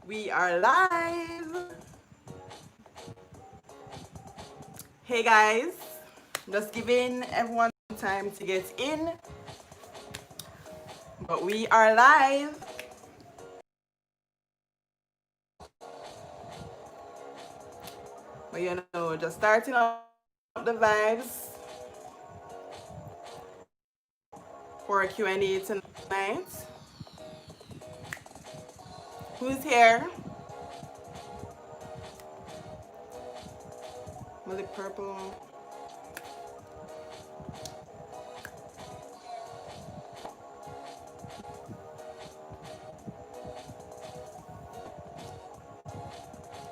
We are live. Hey guys, just giving everyone time to get in, but we are live. But just starting up the vibes for a Q&A tonight. Who's here? Was it purple?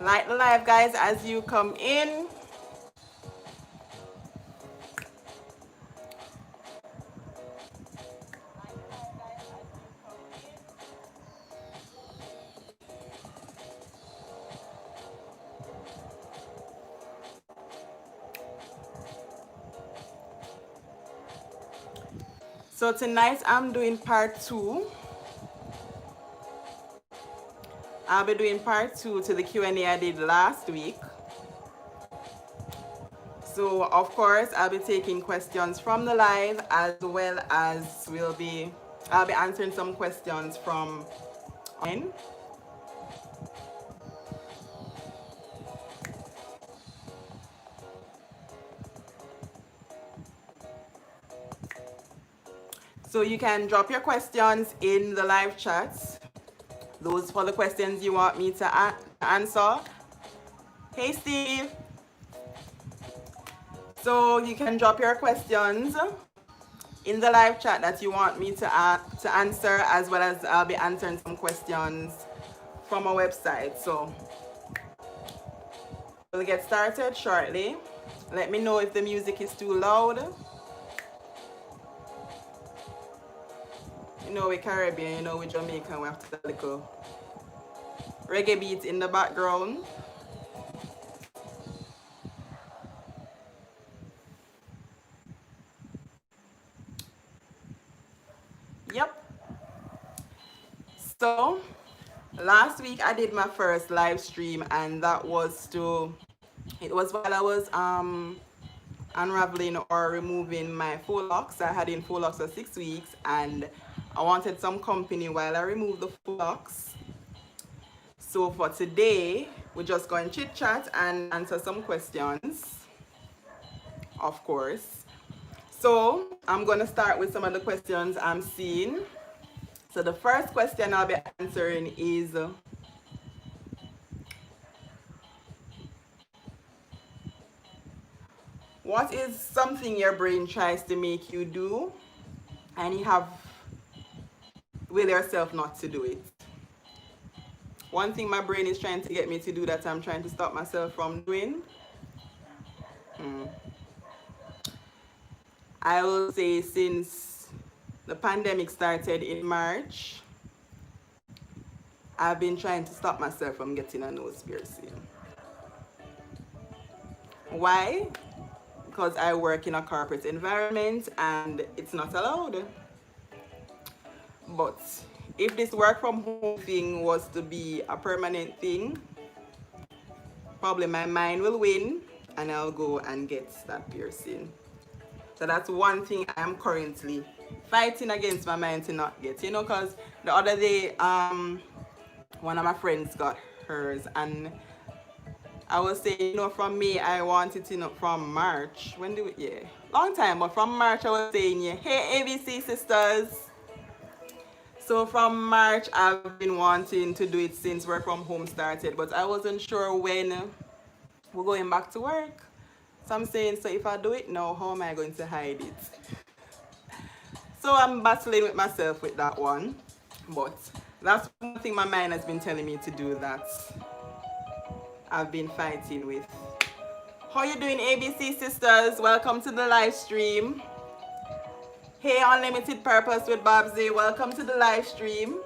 Light the live, guys, as you come in. So tonight I'm doing part 2. I'll be doing part 2 to the Q&A I did last week. So of course I'll be taking questions from the live, as well as I'll be answering some questions from online. So you can drop your questions in the live chats. Those for the questions you want me to answer. Hey Steve. So you can drop your questions in the live chat that you want me to answer, as well as I'll be answering some questions from our website. So we'll get started shortly. Let me know if the music is too loud. We're Caribbean, we're Jamaican, we have to have a little reggae beat in the background. Yep. So last week I did my first live stream, and it was while I was unraveling or removing my faux locks. I had in faux locks for 6 weeks, and I wanted some company while I removed the faux locks. So for today, we're just going to chit chat and answer some questions, of course. So I'm going to start with some of the questions I'm seeing. So the first question I'll be answering is, what is something your brain tries to make you do and you have will yourself not to do it? One thing my brain is trying to get me to do that I'm trying to stop myself from doing. I will say since the pandemic started in March, I've been trying to stop myself from getting a nose piercing. Why? Because I work in a corporate environment and it's not allowed. But if this work from home thing was to be a permanent thing, probably my mind will win and I'll go and get that piercing. So that's one thing I'm currently fighting against my mind to not get, because the other day one of my friends got hers, and I was saying, from me, I wanted to, from March. When do we, yeah, long time, but from March I was saying, yeah, hey ABC sisters. So from March I've been wanting to do it since work from home started, but I wasn't sure when we're going back to work. So I'm saying, so if I do it now, how am I going to hide it? So I'm battling with myself with that one. But that's one thing my mind has been telling me to do that I've been fighting with. How you doing, ABC sisters? Welcome to the live stream. Hey, Unlimited Purpose with Babsy. Welcome to the live stream.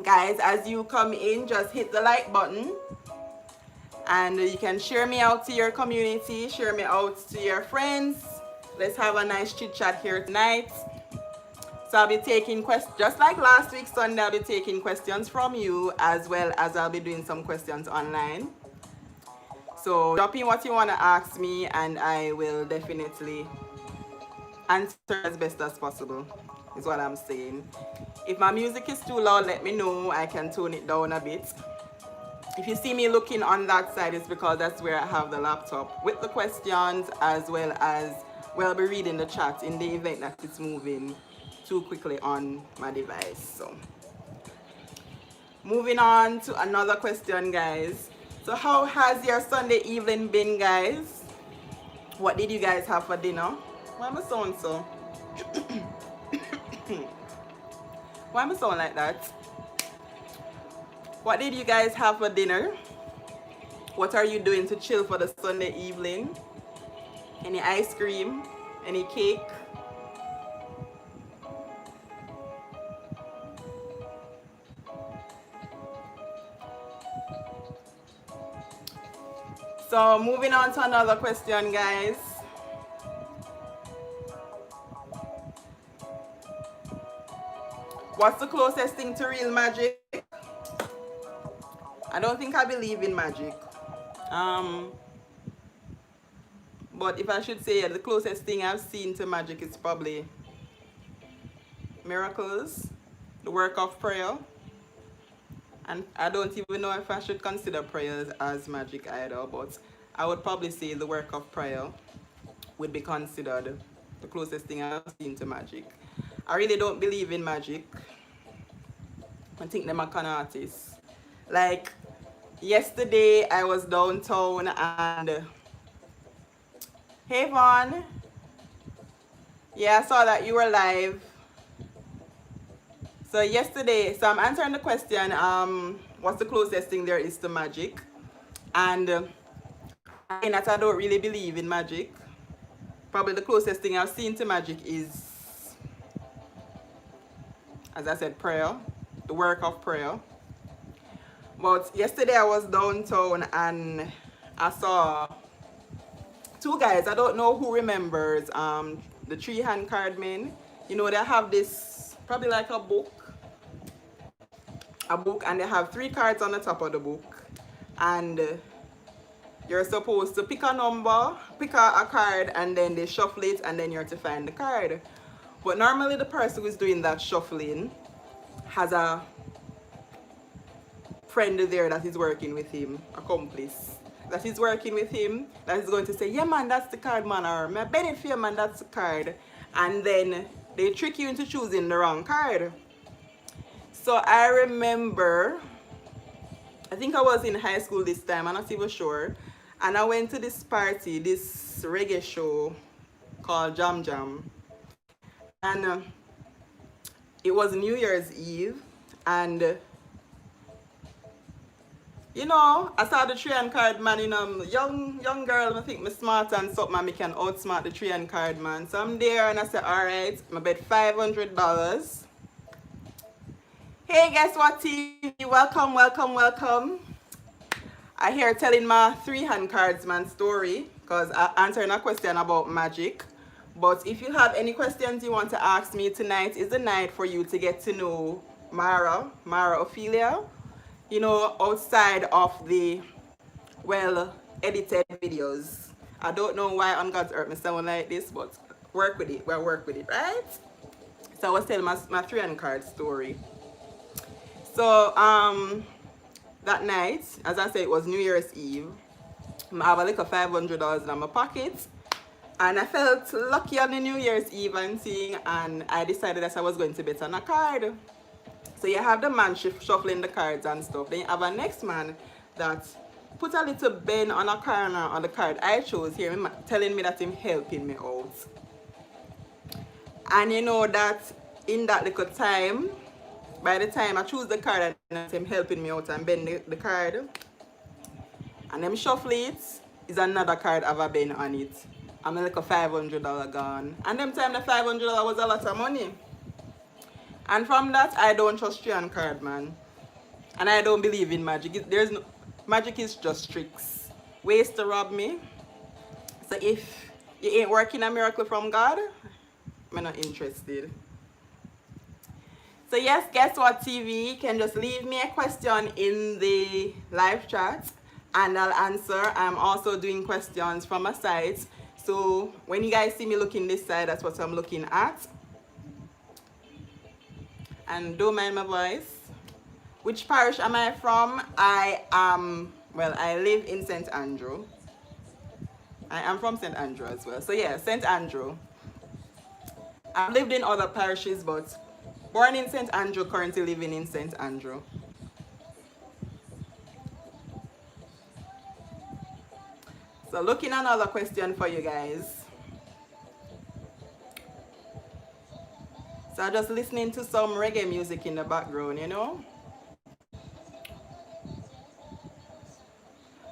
Guys, as you come in, just hit the like button. And you can share me out to your community, share me out to your friends. Let's have a nice chit chat here tonight. So I'll be taking questions, just like last week Sunday, I'll be taking questions from you, as well as I'll be doing some questions online. So drop in what you want to ask me and I will definitely answer as best as possible, is what I'm saying. If my music is too loud, let me know. I can tone it down a bit. If you see me looking on that side, it's because that's where I have the laptop with the questions, as well as, well, I'll be reading the chat in the event that it's moving too quickly on my device. So moving on to another question, guys. So how has your Sunday evening been, guys? What did you guys have for dinner? Why am I sound so? Why am I sound like that? What did you guys have for dinner? What are you doing to chill for the Sunday evening? Any ice cream? Any cake? So moving on to another question, guys. What's the closest thing to real magic? I don't think I believe in magic. But if I should say the closest thing I've seen to magic is probably miracles, the work of prayer. And I don't even know if I should consider prayers as magic either, but I would probably say the work of prayer would be considered the closest thing I've seen to magic. I really don't believe in magic. I think them are con artists. Like yesterday I was downtown and hey Vaughn, yeah, I saw that you were live. So yesterday, so I'm answering the question, what's the closest thing there is to magic? And again, that I don't really believe in magic. Probably the closest thing I've seen to magic is, as I said, prayer, the work of prayer. But yesterday I was downtown and I saw two guys. I don't know who remembers the three-hand card men. You know, they have this, probably like a book, and they have 3 cards on the top of the book. And you're supposed to pick a number, pick a card, and then they shuffle it, and then you're to find the card. But normally the person who's doing that shuffling has a friend there that is working with him, accomplice that is working with him, that is going to say, yeah man, that's the card, man, or my benefit, man, that's the card. And then they trick you into choosing the wrong card. So I remember, I think I was in high school this time, I'm not even sure, and I went to this party, this reggae show called Jam Jam, and it was New Year's Eve, and you know, I saw the 3-hand card man, you know, young girl, I think I'm smart and something, and I can outsmart the 3-hand card man. So I'm there and I said, alright, I bet $500. Hey, guess what, team? Welcome, welcome, welcome. I hear telling my 3-hand cards man story because I answering a question about magic. But if you have any questions you want to ask me, tonight is the night for you to get to know Mara Ophelia. You know, outside of the, well, edited videos. I don't know why on God's earth I sound like this, but work with it. We'll work with it, right? So I was telling my 3-hand card story. So that night, as I said, it was New Year's Eve. I have a little $500 in my pocket, and I felt lucky on the New Year's Eve and thing, and I decided that I was going to bet on a card. So you have the man shuffling the cards and stuff. Then you have a next man that put a little bend on a corner on the card I chose here, telling me that him helping me out. And you know that in that little time, by the time I choose the card and him helping me out and bend the card, and them shuffle it, is another card have a bend on it. I'm like a $500 gone. And them time the $500 was a lot of money. And from that, I don't trust 3-hand card, man. And I don't believe in magic. There's no, magic is just tricks. Ways to rob me. So if you ain't working a miracle from God, I'm not interested. So yes, guess what, TV? You can just leave me a question in the live chat and I'll answer. I'm also doing questions from a site. So when you guys see me looking this side, that's what I'm looking at. And don't mind my voice. Which parish am I from? I live in St. Andrew. I am from St. Andrew as well. So yeah, St. Andrew. I've lived in other parishes, but born in St. Andrew, currently living in St. Andrew. So looking at another question for you guys. So I'm just listening to some reggae music in the background, you know.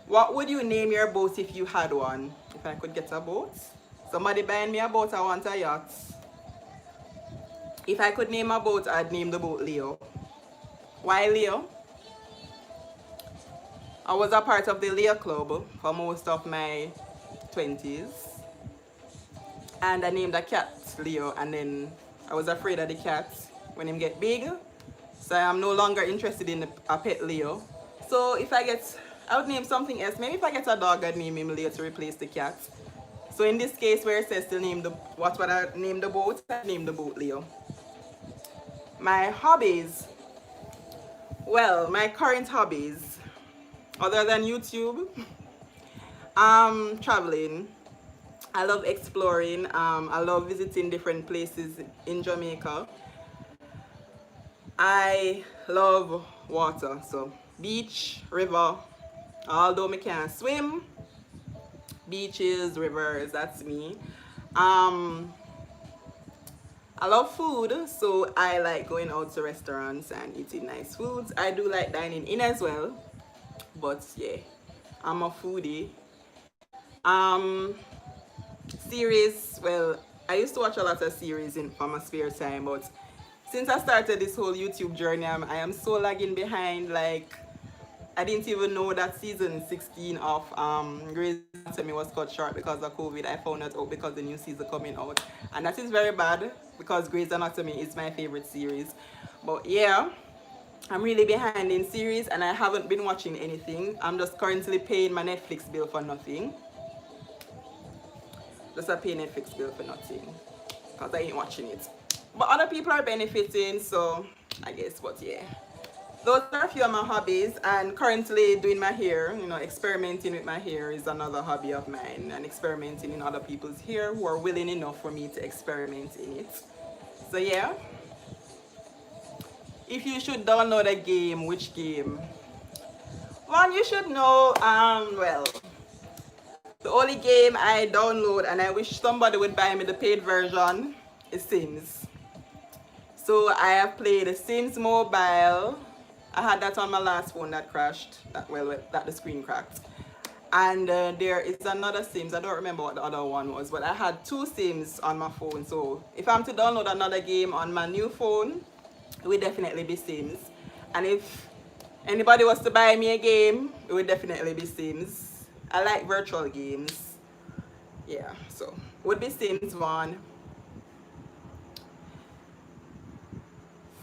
What would you name your boat if you had one? If I could get a boat? Somebody buying me a boat, I want a yacht. If I could name a boat, I'd name the boat Leo. Why Leo? I was a part of the Leo Club for most of my 20s. And I named a cat Leo, and then I was afraid of the cat when him get big. So I'm no longer interested in a pet Leo. So if I would name something else. Maybe if I get a dog, I'd name him Leo to replace the cat. So in this case where it says to name what would I name the boat? I name the boat Leo. My hobbies. Well, my current hobbies, other than YouTube, traveling. I love exploring. I love visiting different places in Jamaica. I love water, so beach, river. Although I can't swim, beaches, rivers, that's me. I love food, so I like going out to restaurants and eating nice foods. I do like dining in as well, but yeah, I'm a foodie. Series, well, I used to watch a lot of series for my spare time, but since I started this whole YouTube journey, I am so lagging behind. Like, I didn't even know that season 16 of Grey's Anatomy was cut short because of COVID. I found that out because the new season coming out, and that is very bad because Grey's Anatomy is my favorite series. But yeah, I'm really behind in series and I haven't been watching anything. I'm just currently paying my Netflix bill for nothing. Just a pay Netflix bill for nothing because I ain't watching it. But other people are benefiting, so I guess, but yeah. Those are a few of my hobbies, and currently doing my hair, you know, experimenting with my hair is another hobby of mine, and experimenting in other people's hair who are willing enough for me to experiment in it. So yeah. If you should download a game, which game? One you should know, well, the only game I download and I wish somebody would buy me the paid version is Sims. So I have played Sims Mobile. I had that on my last phone that crashed, that the screen cracked. And there is another Sims, I don't remember what the other one was, but I had 2 Sims on my phone. So if I'm to download another game on my new phone, it would definitely be Sims. And if anybody was to buy me a game, it would definitely be Sims. I like virtual games. Yeah, so would be Sims 1.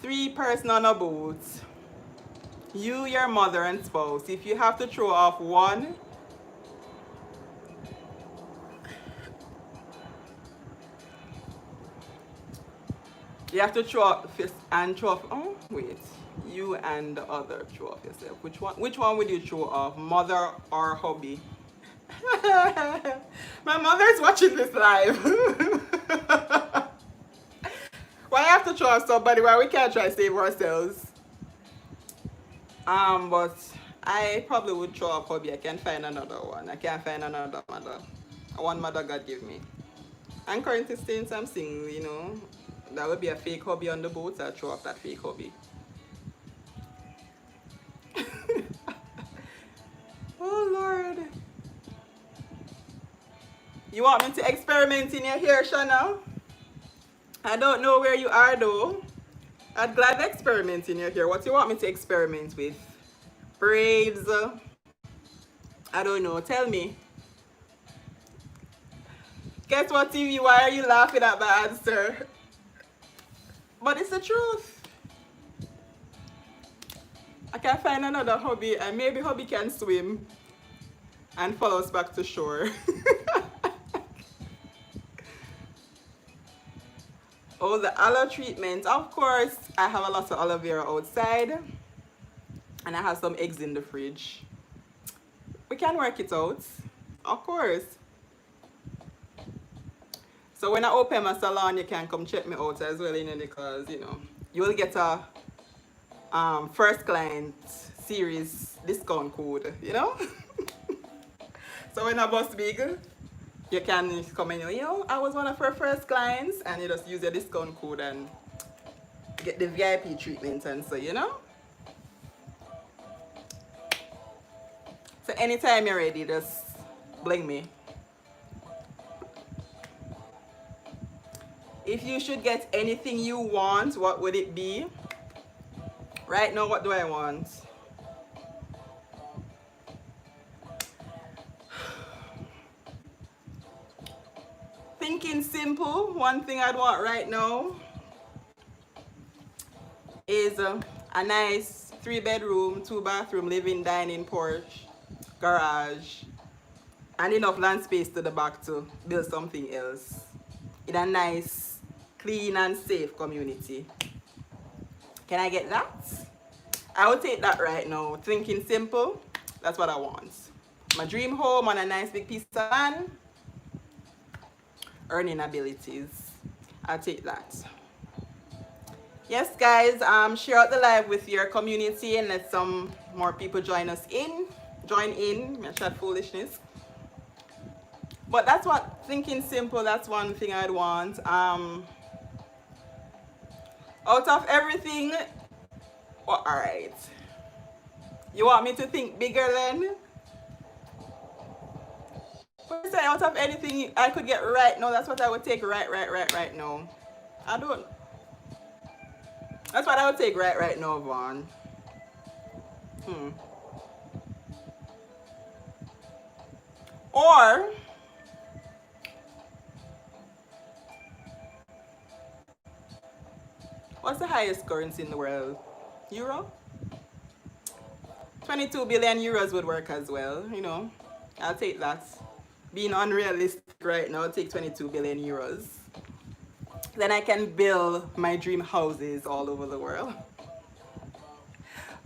3 person on a boat. You, your mother, and spouse. If you have to throw off one, you have to throw off and throw off. Oh, wait. You and the other throw off yourself. Which one would you throw off? Mother or hobby? My mother's watching this live. Why have to throw off somebody while we can't try to save ourselves? But I probably would throw off hobby. I can't find another one. I can't find another mother. One mother God give me. I'm currently staying some single, you know. That would be a fake hobby on the boat, so I'll throw off that fake hobby. Oh Lord. You want me to experiment in your hair, Shana? I don't know where you are though. I'd gladly experiment in your hair. What do you want me to experiment with? Braids? I don't know. Tell me. Guess what, TV? Why are you laughing at my answer? But it's the truth. I can find another hobby, and maybe hobby can swim and follow us back to shore. Oh, the aloe treatment. Of course, I have a lot of aloe vera outside, and I have some eggs in the fridge. We can work it out, of course. So when I open my salon, you can come check me out as well, because you will get a first client series discount code, So when I bust big, you can come in, I was one of her first clients, and you just use your discount code and get the VIP treatment, and so So anytime you're ready, just bling me. If you should get anything you want, what would it be? Right now, what do I want? Thinking simple, one thing I'd want right now is a nice 3-bedroom, 2-bathroom, living, dining, porch, garage, and enough land space to the back to build something else in a nice, clean and safe community. Can I get that? I will take that right now. Thinking simple, that's what I want. My dream home on a nice big piece of land. Earning abilities, I'll take that. Yes, guys, share out the live with your community and let some more people join in, chat foolishness. But that's what, thinking simple, that's one thing I'd want. Out of everything, all right. You want me to think bigger then? What say, out of anything I could get right now, that's what I would take right now. I don't. That's what I would take right now, Vaughn. Or what's the highest currency in the world? Euro? 22 billion euros would work as well, I'll take that. Being unrealistic right now, I'll take 22 billion euros. Then I can build my dream houses all over the world.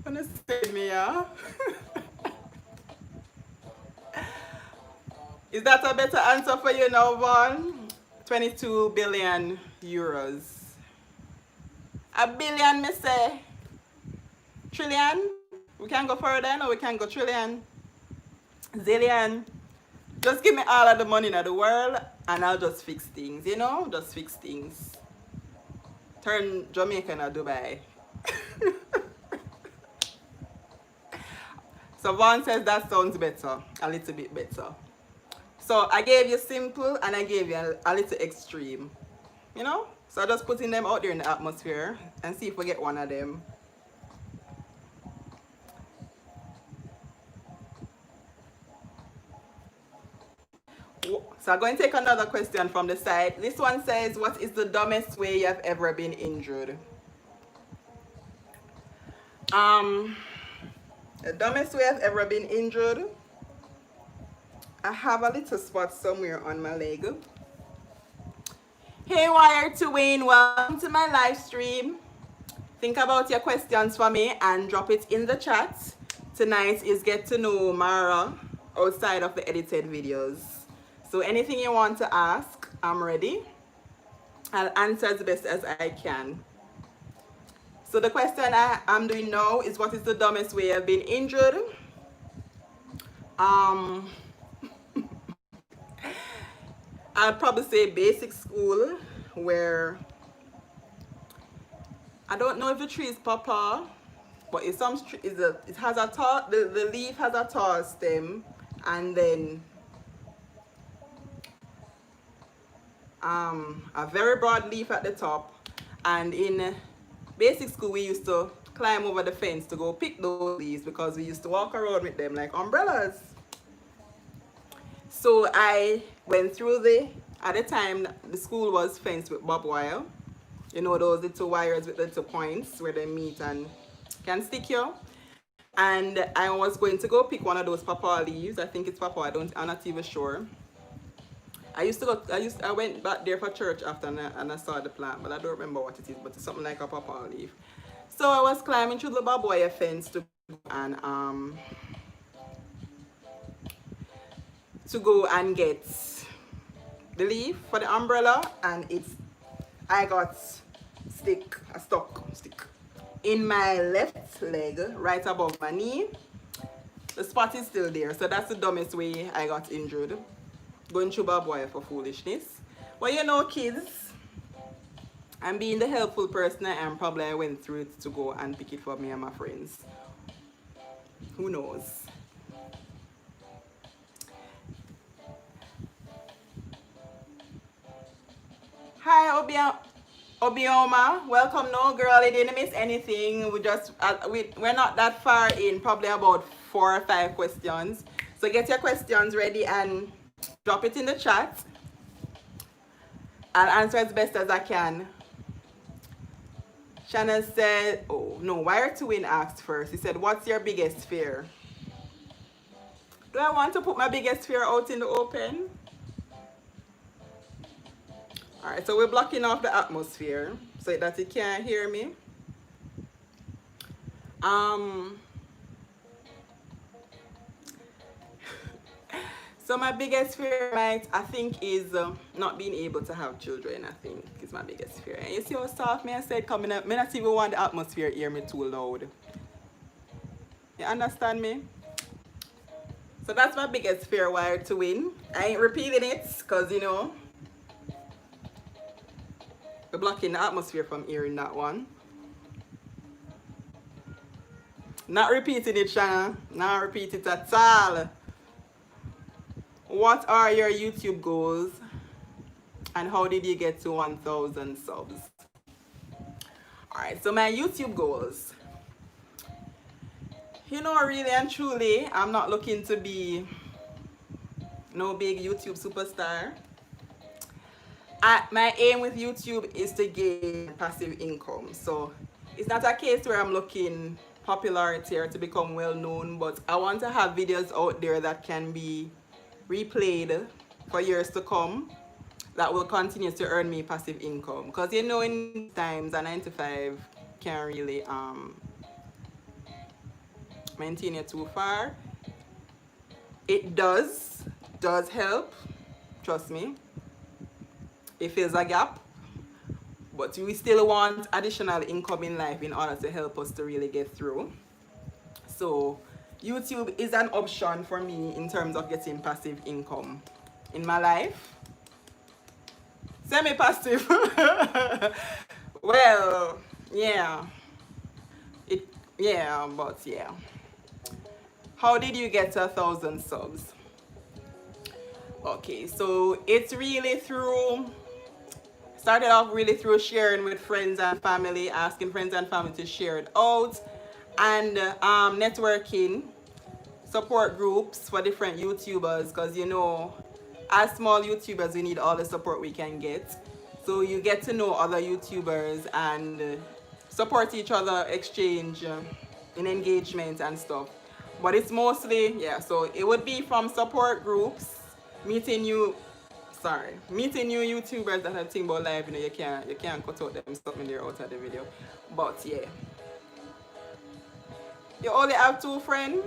Understand me, yeah? Is that a better answer for you now, Vaughn? 22 billion euros. A billion, me say. Trillion? We can go further, or we can go trillion. Zillion. Just give me all of the money in the world, and I'll just fix things, Just fix things. Turn Jamaica into Dubai. So Vaughn says that sounds better, a little bit better. So I gave you simple and I gave you a little extreme, So just putting them out there in the atmosphere and see if we get one of them. So I'm going to take another question from the side. This one says, what is the dumbest way you have ever been injured? The dumbest way I've ever been injured, I have a little spot somewhere on my leg. Hey Wire to Wayne, welcome to my live stream. Think about your questions for me and drop it in the chat. Tonight is Get to Know Mara outside of the edited videos. So anything you want to ask, I'm ready. I'll answer as best as I can. So the question I'm doing now is, what is the dumbest way I've been injured? I'll probably say basic school, where I don't know if the tree is pawpaw, but it's some it has a tall, the leaf has a tall stem, and then a very broad leaf at the top. And in basic school, we used to climb over the fence to go pick those leaves because we used to walk around with them like umbrellas. So I went through at the time, the school was fenced with barbed wire. Those little wires with little points where they meet and can stick you. And I was going to go pick one of those pawpaw leaves. I think it's pawpaw. I'm not even sure. I went back there for church after, and I saw the plant, but I don't remember what it is, but it's something like a pawpaw leaf. So I was climbing through the baboya fence to go and get the leaf for the umbrella, and I got a stuck stick in my left leg, right above my knee. The spot is still there, so that's the dumbest way I got injured. Going through baboya for foolishness. But you know, kids, I'm being the helpful person I am. Probably I went through it to go and pick it for me and my friends. Who knows? Hi, Obioma. Welcome. No, girl, I didn't miss anything. We're not that far in. Probably about 4 or 5 questions. So get your questions ready and drop it in the chat. I'll answer as best as I can. Shannon said, oh no, Wire to Win asked first. He said, what's your biggest fear? Do I want to put my biggest fear out in the open? Alright, so we're blocking off the atmosphere so that it can't hear me. So my biggest fear, I think, is not being able to have children. I think is my biggest fear. And you see how soft me I said coming up. Me not even want the atmosphere hear me too loud. You understand me? So that's my biggest fear, Wire to Win. I ain't repeating it because, you know, we're blocking the atmosphere from hearing that one. Not repeating it, Shanna. Not repeat it at all. What are your YouTube goals and how did you get to 1,000 subs? Alright, so my YouTube goals. You know, really and truly, I'm not looking to be no big YouTube superstar. My aim with YouTube is to gain passive income. So it's not a case where I'm looking popularity or to become well known, but I want to have videos out there that can be replayed for years to come that will continue to earn me passive income. Because you know, in times a 9 to 5 can't really maintain it too far. It does help, trust me. It fills a gap, but we still want additional income in life in order to help us to really get through. So YouTube is an option for me in terms of getting passive income in my life. Semi-passive. Well, yeah. But yeah. How did you get to 1,000 subs? Okay, so it's really started off really through sharing with friends and family, asking friends and family to share it out, and networking, support groups for different YouTubers, because you know, as small YouTubers, we need all the support we can get. So you get to know other YouTubers and support each other, exchange in engagement and stuff. But it's mostly, yeah, so it would be from support groups, meeting new YouTubers that have think about life. You know, you can't cut out them stuff when they're out of the video. But yeah, you only have 2 friends.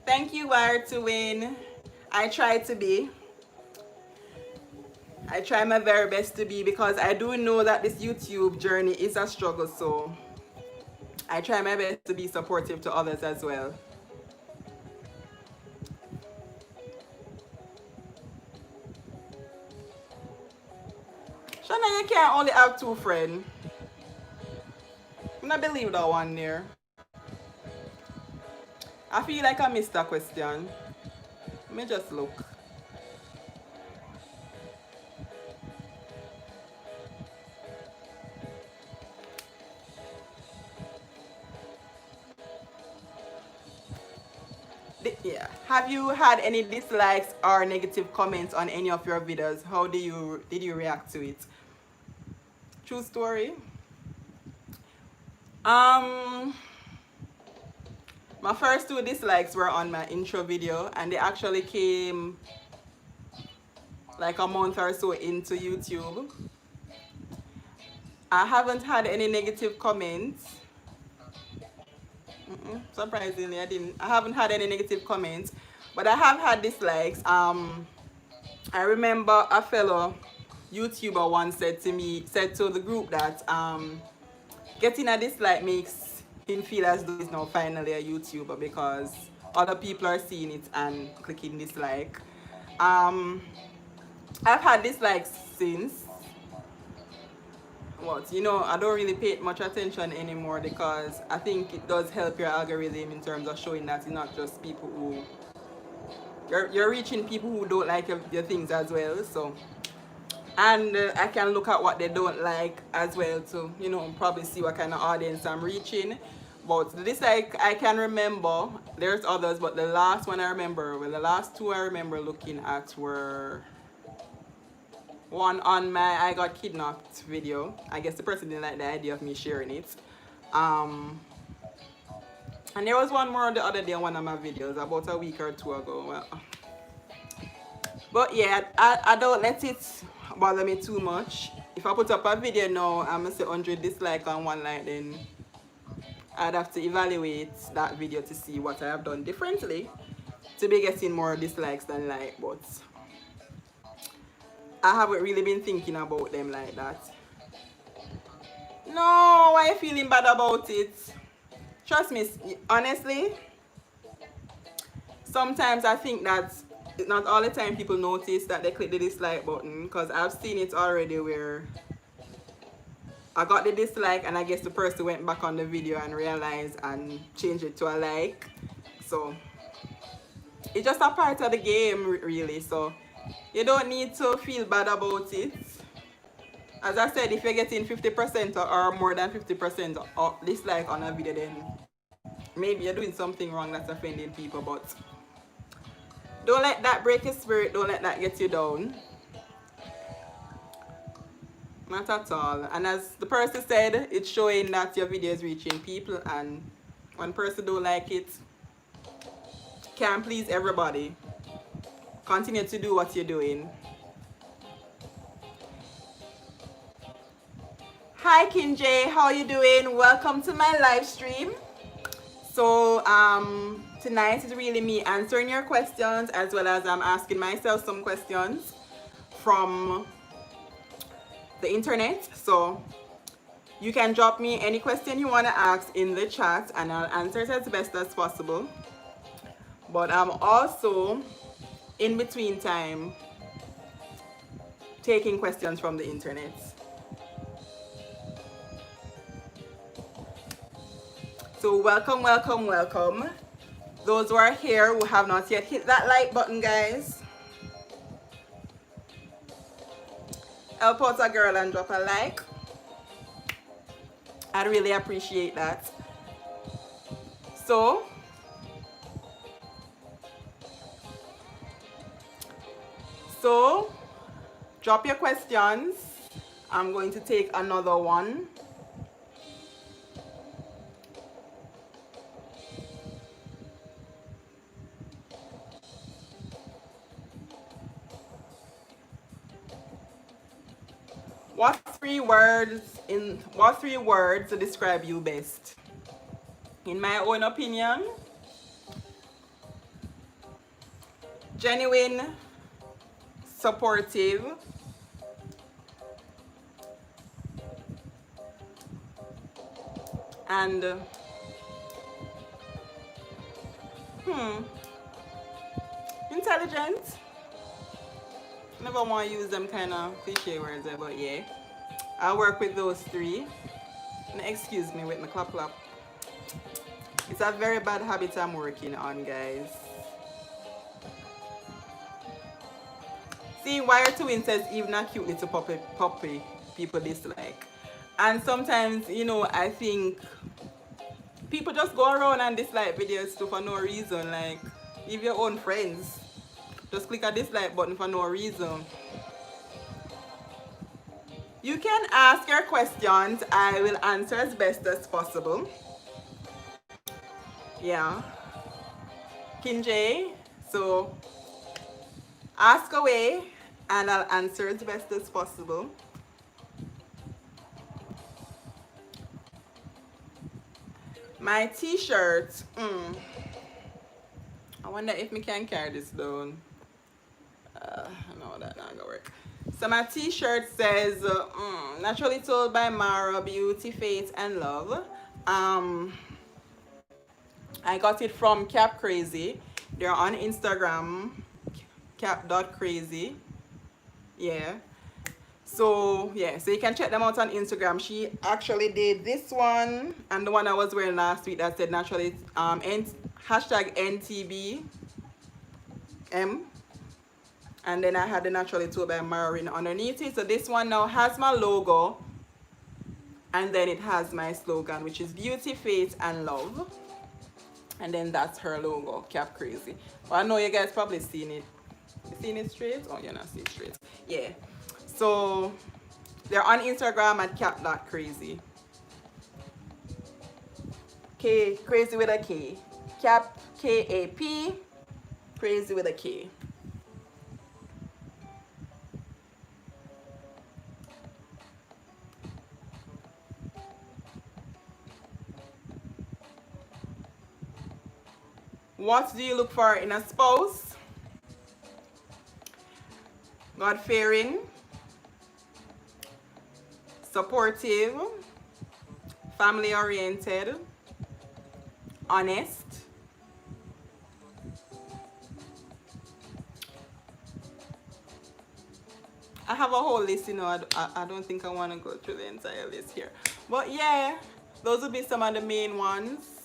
Thank you, Wire to Win. I try my very best to be, because I do know that this YouTube journey is a struggle, so I try my best to be supportive to others as well. Shana, you can't only have 2 friends. I don't believe that one there. I feel like I missed that question. Let me just look. Yeah. Have you had any dislikes or negative comments on any of your videos? How did you react to it? True story. My first 2 dislikes were on my intro video, and they actually came like a month or so into YouTube. I haven't had any negative comments. Surprisingly, I haven't had any negative comments, but I have had dislikes. I remember a fellow YouTuber once said to the group that getting a dislike makes him feel as though he's now finally a YouTuber because other people are seeing it and clicking dislike. I've had dislikes since. I don't really pay much attention anymore because I think it does help your algorithm in terms of showing that it's not just people who you're reaching people who don't like your things as well. So, and I can look at what they don't like as well to probably see what kind of audience I'm reaching. But this I can remember. There's others, but the last one I remember, well, the last 2 I remember looking at were one on my I got kidnapped video. I guess the person didn't like the idea of me sharing it. And there was one more the other day on one of my videos about a week or 2 ago. Well, but yeah, I don't let it bother me too much. If I put up a video now, I'm gonna say 100 dislike and 1 like, then I'd have to evaluate that video to see what I have done differently to be getting more dislikes than like. But I haven't really been thinking about them like that. No, why are you feeling bad about it? Trust me, honestly, sometimes I think that not all the time people notice that they click the dislike button, because I've seen it already where I got the dislike and I guess the person went back on the video and realized and changed it to a like. So it's just a part of the game really, so you don't need to feel bad about it. As I said, if you're getting 50% or more than 50% dislike on a video, then maybe you're doing something wrong that's offending people. But don't let that break your spirit. Don't let that get you down. Not at all. And as the person said, it's showing that your video is reaching people, and one person don't like it, can't please everybody. Continue to do what you're doing. Hi Kinjay, how you doing? Welcome to my live stream. So tonight is really me answering your questions, as well as I'm asking myself some questions from the internet. So you can drop me any question you want to ask in the chat and I'll answer it as best as possible. But I'm also in between time taking questions from the internet. So welcome, welcome, welcome. Those who are here who have not yet hit that like button, guys. Help out a girl and drop a like. I'd really appreciate that. So drop your questions. I'm going to take another one. What three words to describe you best? In my own opinion, genuine, supportive, and intelligent. Never want to use them kind of cliche words there, but yeah, I work with those 3. And excuse me with my clap clap. It's a very bad habit I'm working on, guys. See, Wire Twin says even a cute little puppy people dislike. And sometimes, I think people just go around and dislike videos too for no reason. Like, leave your own friends. Just click a dislike button for no reason. You can ask your questions. I will answer as best as possible. Yeah. Kinjay. So ask away and I'll answer as best as possible. My t-shirt. I wonder if me can carry this down. No, that not gonna work. So my t-shirt says naturally told by Mara, beauty, faith, and love. I got it from Cap Crazy. They're on Instagram, cap.crazy. Yeah. So yeah, so you can check them out on Instagram. She actually did this one and the one I was wearing last week that said naturally hashtag NTBM. And then I had the naturally told by Maureen underneath it. So this one now has my logo and then it has my slogan, which is beauty, faith, and love. And then that's her logo, Cap Crazy. Well, I know you guys probably seen it. You seen it straight? Oh, you're not seeing it straight. Yeah. So they're on Instagram at cap.crazy. K, crazy with a K. Cap, K-A-P, crazy with a K. What do you look for in a spouse? God-fearing, supportive, family-oriented, honest, I have a whole list, you know. I don't think I want to go through the entire list here. But yeah, those would be some of the main ones.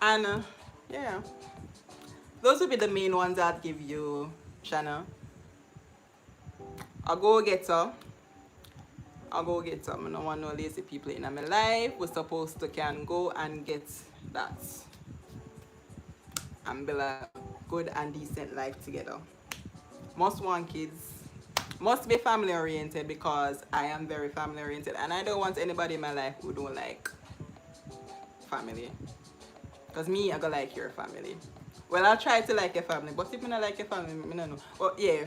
And yeah, those would be the main ones I'd give you, Shanna. A go-getter. A go-getter. I don't want no lazy people in my life. We're supposed to can go and get that and build a good and decent life together. Must want kids. Must be family oriented because I am very family oriented and I don't want anybody in my life who don't like family. Because me, I go like your family. Well, I'll try to like your family, but if I don't like your family, I don't know. But yeah.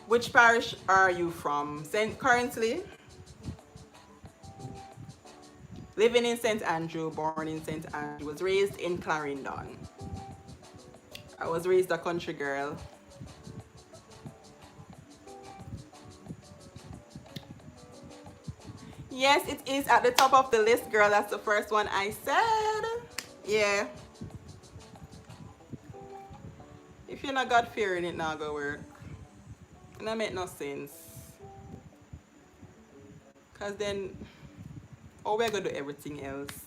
Which parish are you from? Currently, living in St. Andrew, born in St. Andrew, was raised in Clarendon. I was raised a country girl. Yes, it is at the top of the list, girl. That's the first one I said. Yeah. If you're not God-fearing, it not gonna work. And that make no sense. Because then, oh, we're gonna do everything else.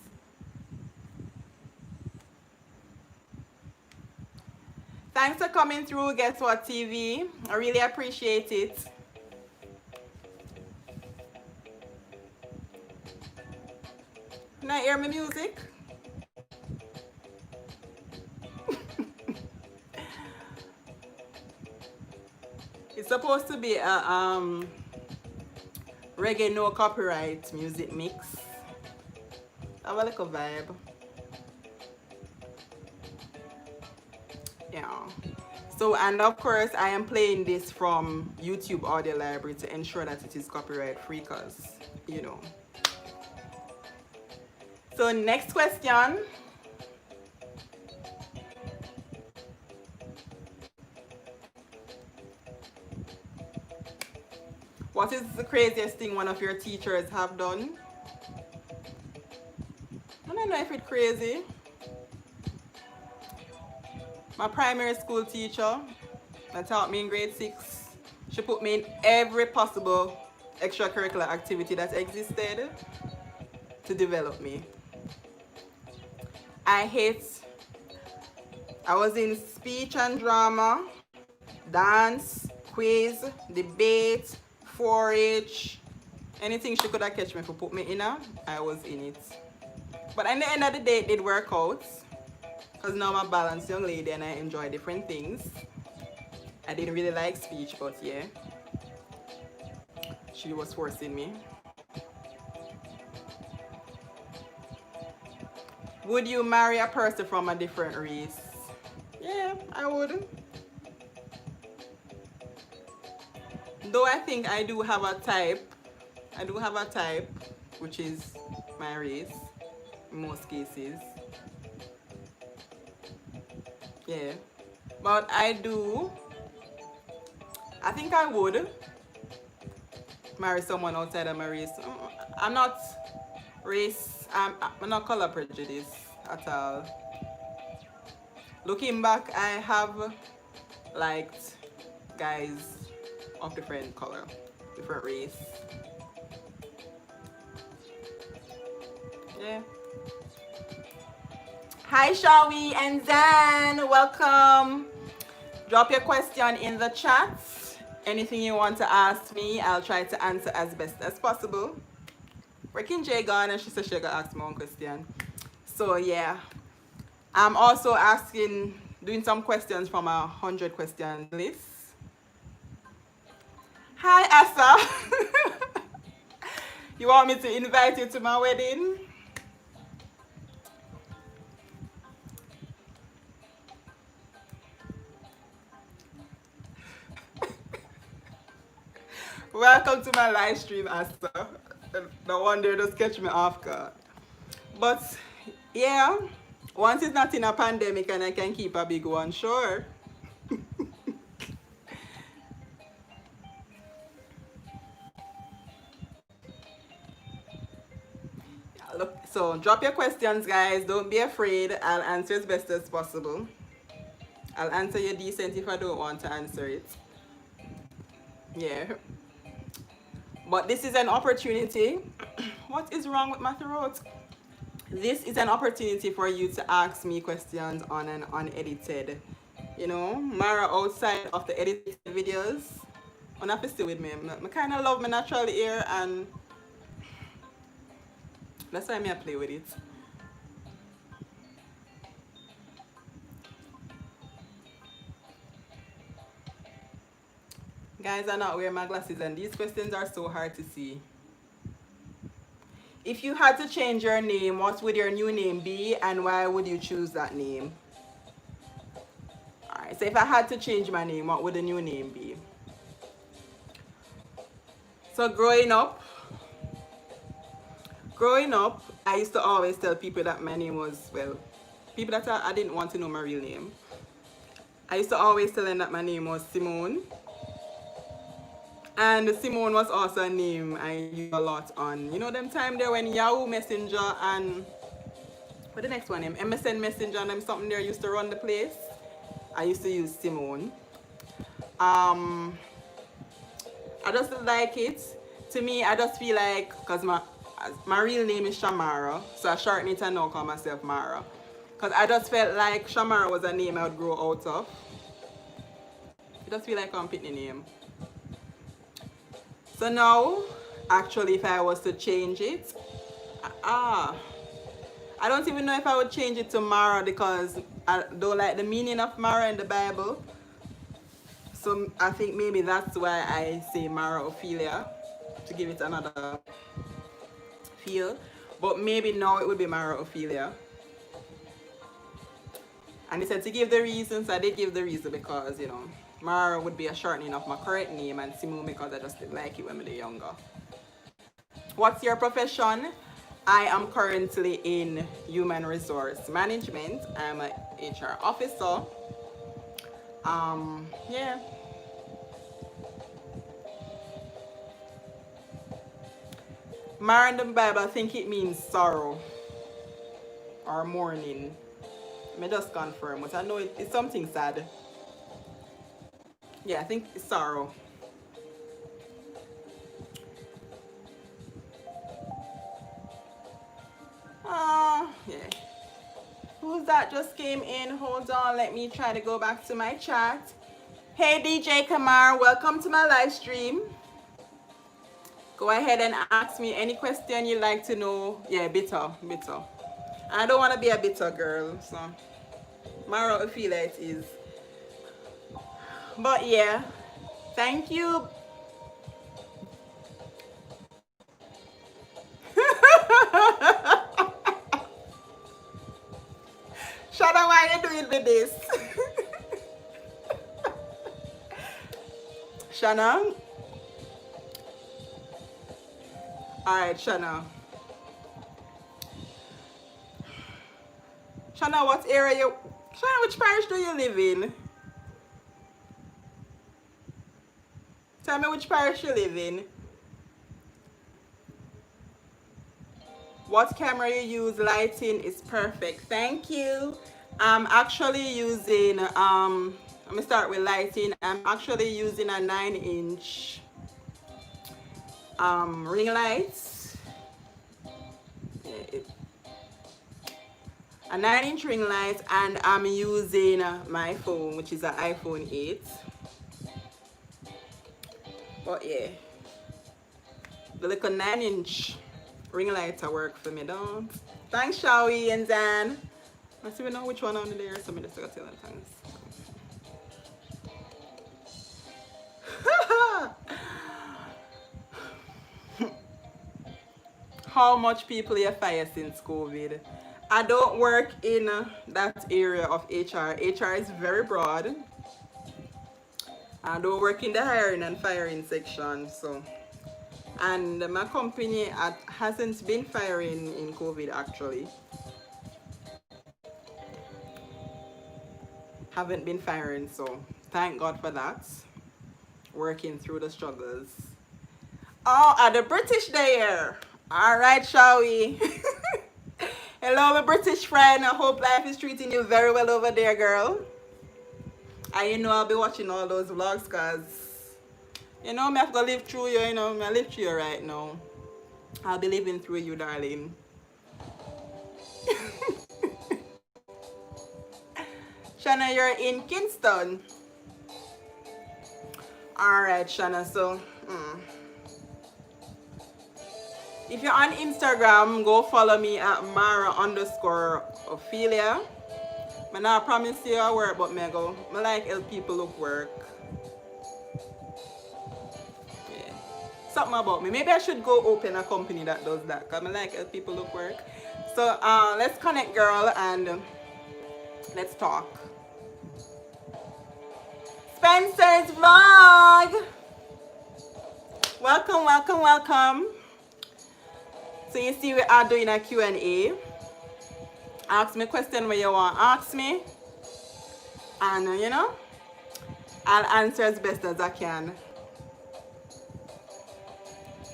Thanks for coming through Guess What TV. I really appreciate it. Can I hear my music? It's supposed to be a reggae no copyright music mix. Have a little vibe. Yeah. So, and of course, I am playing this from YouTube Audio Library to ensure that it is copyright free because, you know. So, next question. What is the craziest thing one of your teachers have done? I don't know if it's crazy. My primary school teacher that taught me in grade 6, she put me in every possible extracurricular activity that existed to develop me. I was in speech and drama, dance, quiz, debate, 4-H, anything she could have catch me for put me in her, I was in it. But at the end of the day, it did work out because now I'm a balanced young lady and I enjoy different things. I didn't really like speech, but yeah, she was forcing me. Would you marry a person from a different race? Yeah, I would. Though I think I do have a type. I do have a type, which is my race in most cases. Yeah. But I think I would marry someone outside of my race. I'm not I'm not color prejudice at all. Looking back, I have liked guys of different color, different race. Yeah. Hi, Shawi and Zan. Welcome. Drop your question in the chat. Anything you want to ask me, I'll try to answer as best as possible. Reckon Jay gone and she said she gonna ask me one question. So yeah. I'm also doing some questions from a 100 question list. Hi, Asa. You want me to invite you to my wedding? Welcome to my live stream, Asa. No wonder just catch me off guard. But yeah, once it's not in a pandemic and I can keep a big one, sure. Look, so drop your questions, guys. Don't be afraid. I'll answer as best as possible. I'll answer you decent if I don't want to answer it. Yeah. But this is an opportunity. What is wrong with my throat? This is an opportunity for you to ask me questions on an unedited, Mara outside of the edited videos. I'm not still with me. I kind of love my natural hair, and that's why I play with it. Guys are not wearing my glasses, and these questions are so hard to see. If you had to change your name, what would your new name be, and why would you choose that name? Alright, so if I had to change my name, what would the new name be? So growing up, I used to always tell people that my name was, people that I didn't want to know my real name. I used to always tell them that my name was Simone. And Simone was also a name I used a lot on, them time there when Yahoo Messenger and, what the next one, MSN Messenger and something there used to run the place. I used to use Simone. I just like it. To me, I just feel like, because my real name is Shamara, so I shorten it and now call myself Mara. Because I just felt like Shamara was a name I would grow out of. I just feel like I'm picking a name. So now, actually, if I was to change it, I don't even know if I would change it to Mara, because I don't like the meaning of Mara in the Bible. So I think maybe that's why I say Mara Ophelia, to give it another feel. But maybe now it would be Mara Ophelia. And they said to give the reasons. I did give the reason because, Mara would be a shortening of my correct name, and Simone because I just didn't like it when I was younger. What's your profession? I am currently in human resource management. I'm an HR officer. Yeah. Mara in the Bible, I think it means sorrow or mourning. Let me just confirm, but I know it's something sad. Yeah, I think it's sorrow. Yeah. Who's that just came in? Hold on, let me try to go back to my chat. Hey DJ Kamar, welcome to my live stream. Go ahead and ask me any question you'd like to know. Yeah, bitter. I don't want to be a bitter girl, so Mara Ophelia it is. But yeah, thank you. Shana, why are you doing with this? Shana? Alright, Shana. Shana, what area you... Shana, which parish do you live in? Tell me which parish you live in. What camera you use? Lighting is perfect. Thank you. I'm actually using, let me start with lighting. I'm actually using a 9-inch ring light. A 9-inch ring light, and I'm using my phone, which is an iPhone 8. But yeah, the little 9-inch ring lights work for me, don't? Thanks, Shawi and Zan. Let's see we know which one on there. So I'm just gonna tell them thanks. How much people you fire since COVID? I don't work in that area of HR. HR is very broad. I don't work in the hiring and firing section, so. And my company hasn't been firing in COVID actually. Haven't been firing, so thank God for that. Working through the struggles. Oh, are the British there? All right, shall we? Hello, my British friend. I hope life is treating you very well over there, girl. And you know I'll be watching all those vlogs because, you know, me have to live through you, you know, I live through you right now. I'll be living through you, darling. Shanna, you're in Kingston. Alright, Shanna, so if you're on Instagram, go follow me at Mara_Ophelia. I not promise you I work, but I like help people look work. Yeah. Something about me. Maybe I should go open a company that does that, because I like help people look work. So let's connect, girl, and let's talk. Spencer's vlog. Welcome, welcome, welcome. So you see we are doing a Q&A. Ask me a question where you want to ask me. And you know, I'll answer as best as I can.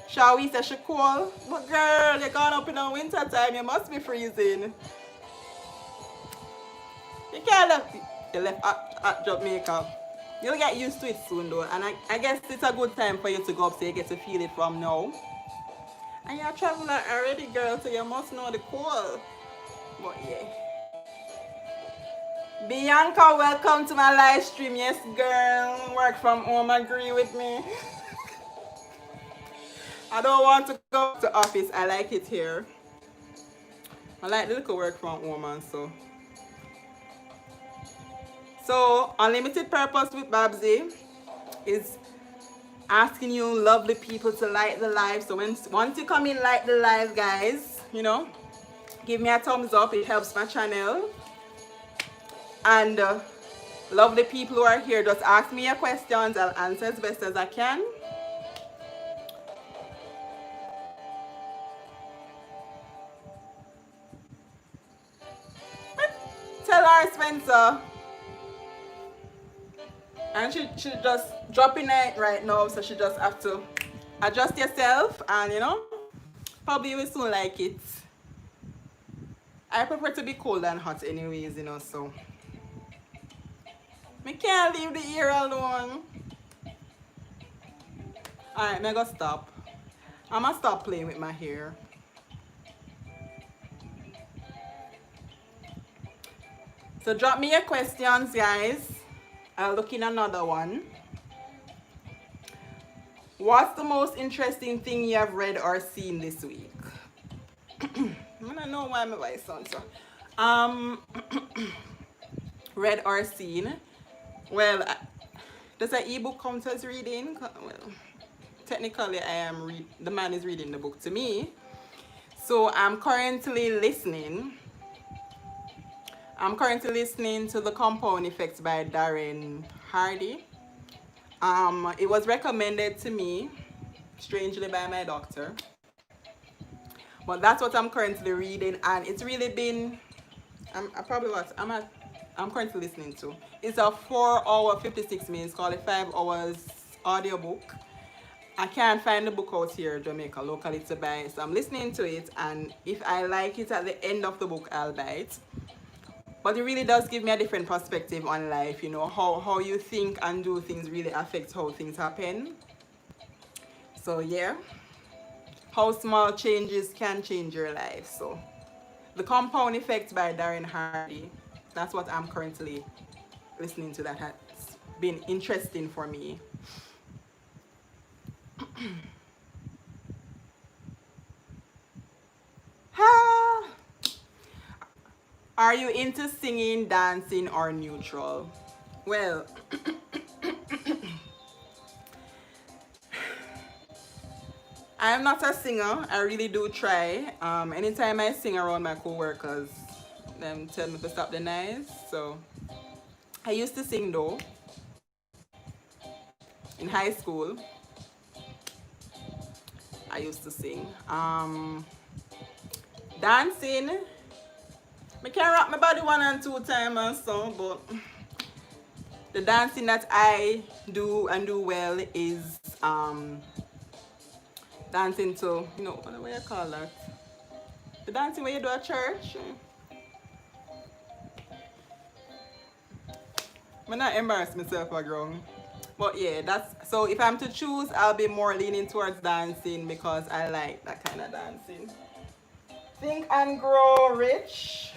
Shall we say she cool? But girl, you're going up in the winter time, you must be freezing. You can't left at Jamaica. You'll get used to it soon though. And I guess it's a good time for you to go up so you get to feel it from now. And you're traveling already, girl, so you must know the cold. But yeah. Bianca, welcome to my live stream. Yes, girl. Work from home, agree with me. I don't want to go to office. I like it here. I like the little work from home and so. So, Unlimited Purpose with Babsy is asking you lovely people to like the live. So once you come in, like the live, guys, you know, give me a thumbs up. It helps my channel. And lovely people who are here, just ask me your questions. I'll answer as best as I can. Tell her, Spencer. And she just dropping it right now, so she just have to adjust yourself, and you know, probably you will soon like it. I prefer to be cold and hot anyways, you know, so I can't leave the ear alone. Alright, I'm gonna stop. I'm gonna stop playing with my hair. So drop me your questions, guys. I'll look in another one. What's the most interesting thing you have read or seen this week? I don't know why my voice sounds so. Read or seen. Well, Does an ebook count as reading? Well, technically, the man is reading the book to me. So I'm currently listening to The Compound Effect by Darren Hardy. It was recommended to me, strangely, by my doctor. But that's what I'm currently reading, and it's really been, I'm currently listening to. It's a 4 hour 56 minutes, called a 5 hours audiobook. I can't find the book out here in Jamaica locally to buy, so I'm listening to it, and if I like it at the end of the book, I'll buy it. But it really does give me a different perspective on life, you know, how you think and do things really affects how things happen. So yeah, how small changes can change your life. So The Compound Effect by Darren Hardy, that's what I'm currently listening to, that has been interesting for me. Are you into singing, dancing, or neutral? Well, I'm not a singer. I really do try. Anytime I sing around my co-workers, them tell me to stop the noise. So I used to sing though. In high school, I used to sing. Dancing, I can rock my body 1 and 2 times and so, but the dancing that I do and do well is dancing to, you know, what do you call that? The dancing where you do at church. I'm not embarrass myself around. But yeah, that's, so if I'm to choose, I'll be more leaning towards dancing because I like that kind of dancing. Think and Grow Rich.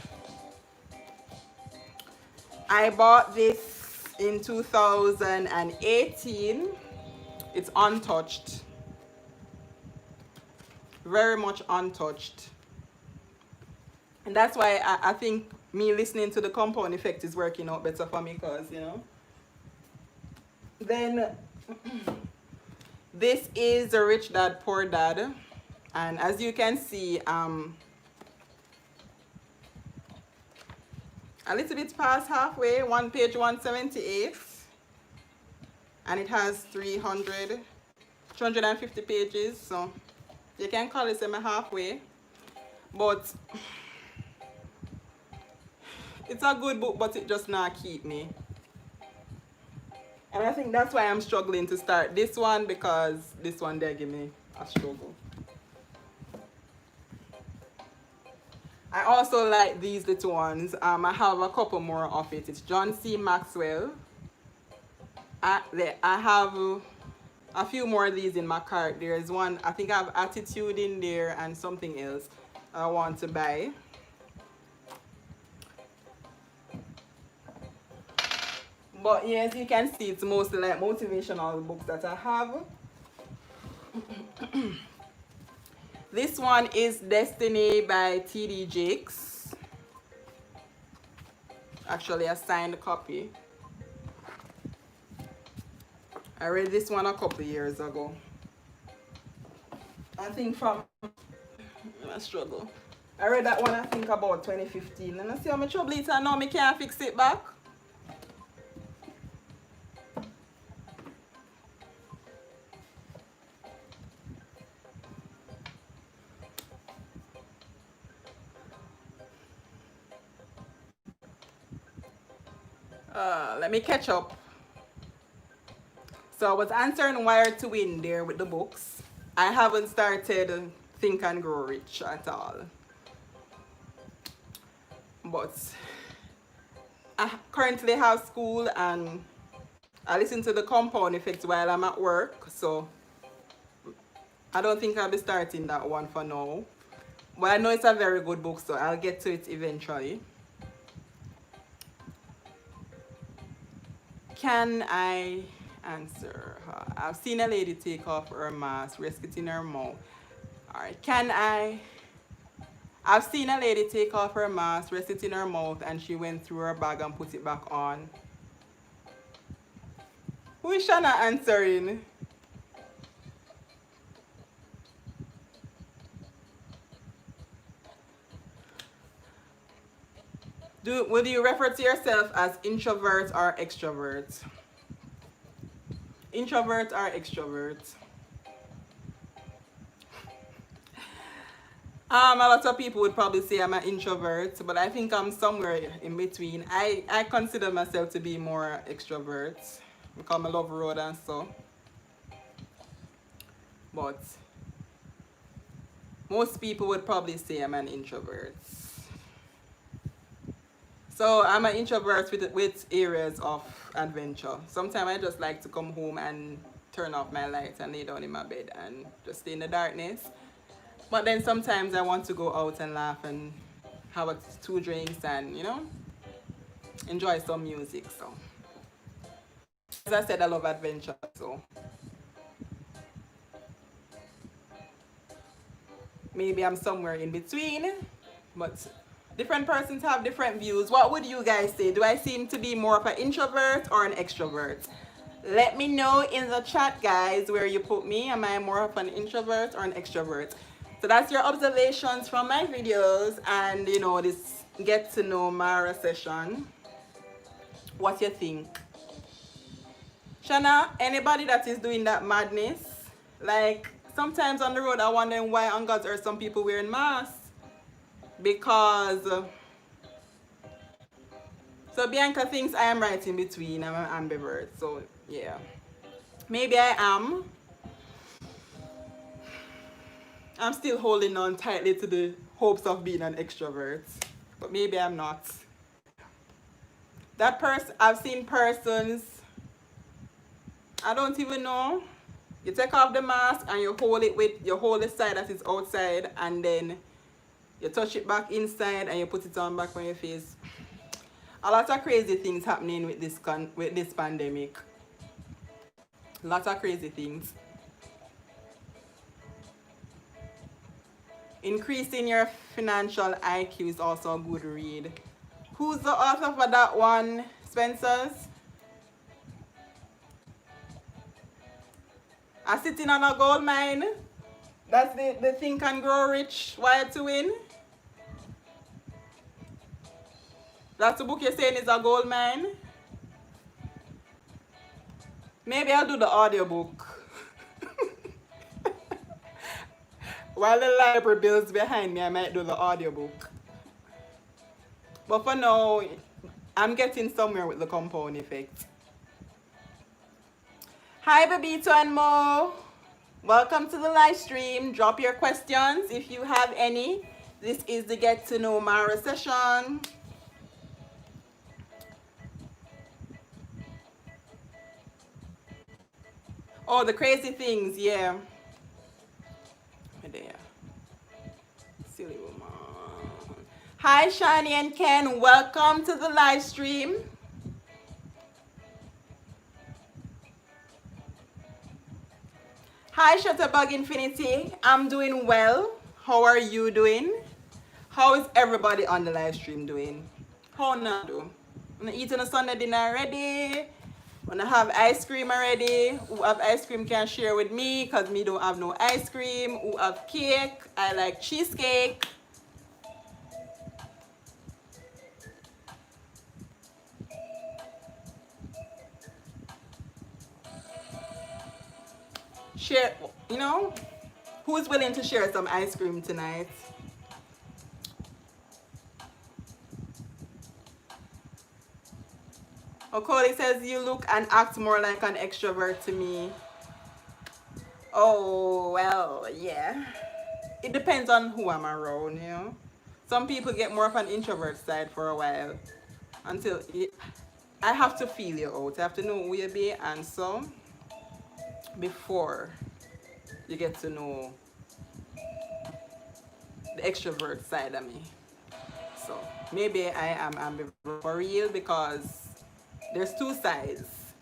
I bought this in 2018. It's untouched. Very much untouched. And that's why I think me listening to The Compound Effect is working out better for me, because, you know. Then this is The Rich Dad Poor Dad. And as you can see, a little bit past halfway, one page 178. And it has 250 pages. So you can call it semi-halfway. But it's a good book, but it just not keep me. And I think that's why I'm struggling to start this one, because this one there give me a struggle. I also like these little ones. I have a couple more of it. It's John C. Maxwell. I have a few more of these in my cart. There's one, I think I have Attitude in there and something else I want to buy. But yeah, as you can see, it's mostly like motivational books that I have. This one is Destiny by T.D. Jakes. Actually, a signed copy. I read this one a couple years ago. I think from, I struggle. I read that one, I think, about 2015. And I see how much trouble it is, and now I can't fix it back. Let me catch up. So I was answering Wired to Win there with the books. I haven't started Think and Grow Rich at all. But I currently have school and I listen to The Compound Effect while I'm at work. So I don't think I'll be starting that one for now. But I know it's a very good book, so I'll get to it eventually. Can I answer her? I've seen a lady take off her mask, risk it in her mouth. Alright, I've seen a lady take off her mask, rest it in her mouth, and she went through her bag and put it back on. Who is Shanna answering? Would you refer to yourself as introverts or extroverts? Introverts or extroverts? A lot of people would probably say I'm an introvert, but I think I'm somewhere in between. I consider myself to be more extrovert because I love road and so. But most people would probably say I'm an introvert. So I'm an introvert with areas of adventure. Sometimes I just like to come home and turn off my lights and lay down in my bed and just stay in the darkness. But then sometimes I want to go out and laugh and have two drinks and, enjoy some music. So as I said, I love adventure. So maybe I'm somewhere in between. But different persons have different views. What would you guys say? Do I seem to be more of an introvert or an extrovert? Let me know in the chat, guys, where you put me. Am I more of an introvert or an extrovert? So that's your observations from my videos and, this get to know Mara session. What you think? Shana, anybody that is doing that madness, like sometimes on the road I wonder why on God's earth some people wearing masks. Because so Bianca thinks I am right in between. I'm an ambivert. So yeah, maybe I am. I'm still holding on tightly to the hopes of being an extrovert, but maybe I'm not. That person, I've seen persons, I don't even know. You take off the mask and you hold the side that is outside, and then you touch it back inside and you put it on back on your face. A lot of crazy things happening with this pandemic. A lot of crazy things. Increasing your financial IQ is also a good read. Who's the author for that one, Spencer's? I sitting on a gold mine. That's the Think and Grow Rich, Wired to Win. That's the book you're saying is a gold mine. Maybe I'll do the audiobook. While the library builds behind me, I might do the audiobook. But for now, I'm getting somewhere with the compound effect. Hi, Babito and Mo. Welcome to the live stream. Drop your questions if you have any. This is the Get to Know Mara session. Oh, the crazy things, yeah. There. Silly woman. Hi, Shani and Ken. Welcome to the live stream. Hi, Shutterbug Infinity. I'm doing well. How are you doing? How is everybody on the live stream doing? How now do? Wanna eat on a Sunday dinner already? Wanna have ice cream already? Who have ice cream can share with me, because me don't have no ice cream. Who have cake? I like cheesecake. Share, who's willing to share some ice cream tonight? Okoli says you look and act more like an extrovert to me. Oh, well, yeah. It depends on who I'm around, Some people get more of an introvert side for a while. Until I have to feel you out. I have to know who you be, and so before you get to know the extrovert side of me. So maybe I am ambivert for real, because there's two sides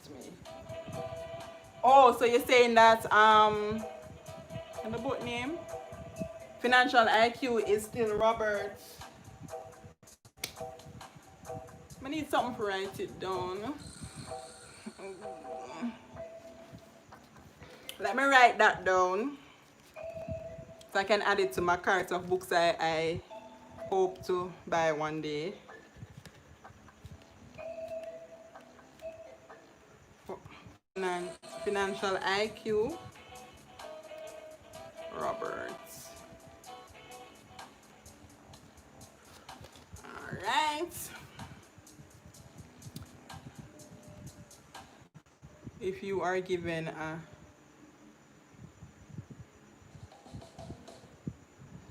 to me. Oh, so you're saying that in the book name, financial IQ is still Robert. I need something to write it down. Let me write that down so I can add it to my cart of books I hope to buy one day. Financial IQ, Roberts. All right. If you are given a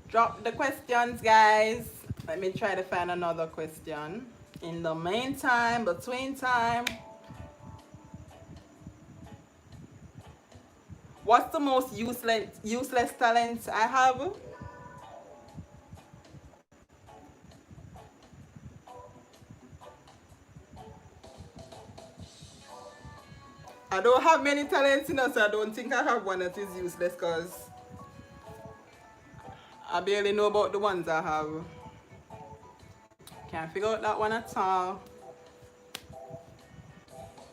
drop the questions, guys. Let me try to find another question. In the meantime, between time, what's the most useless talent I have? I don't have many talents, so I don't think I have one that is useless because I barely know about the ones I have. Can't figure out that one at all.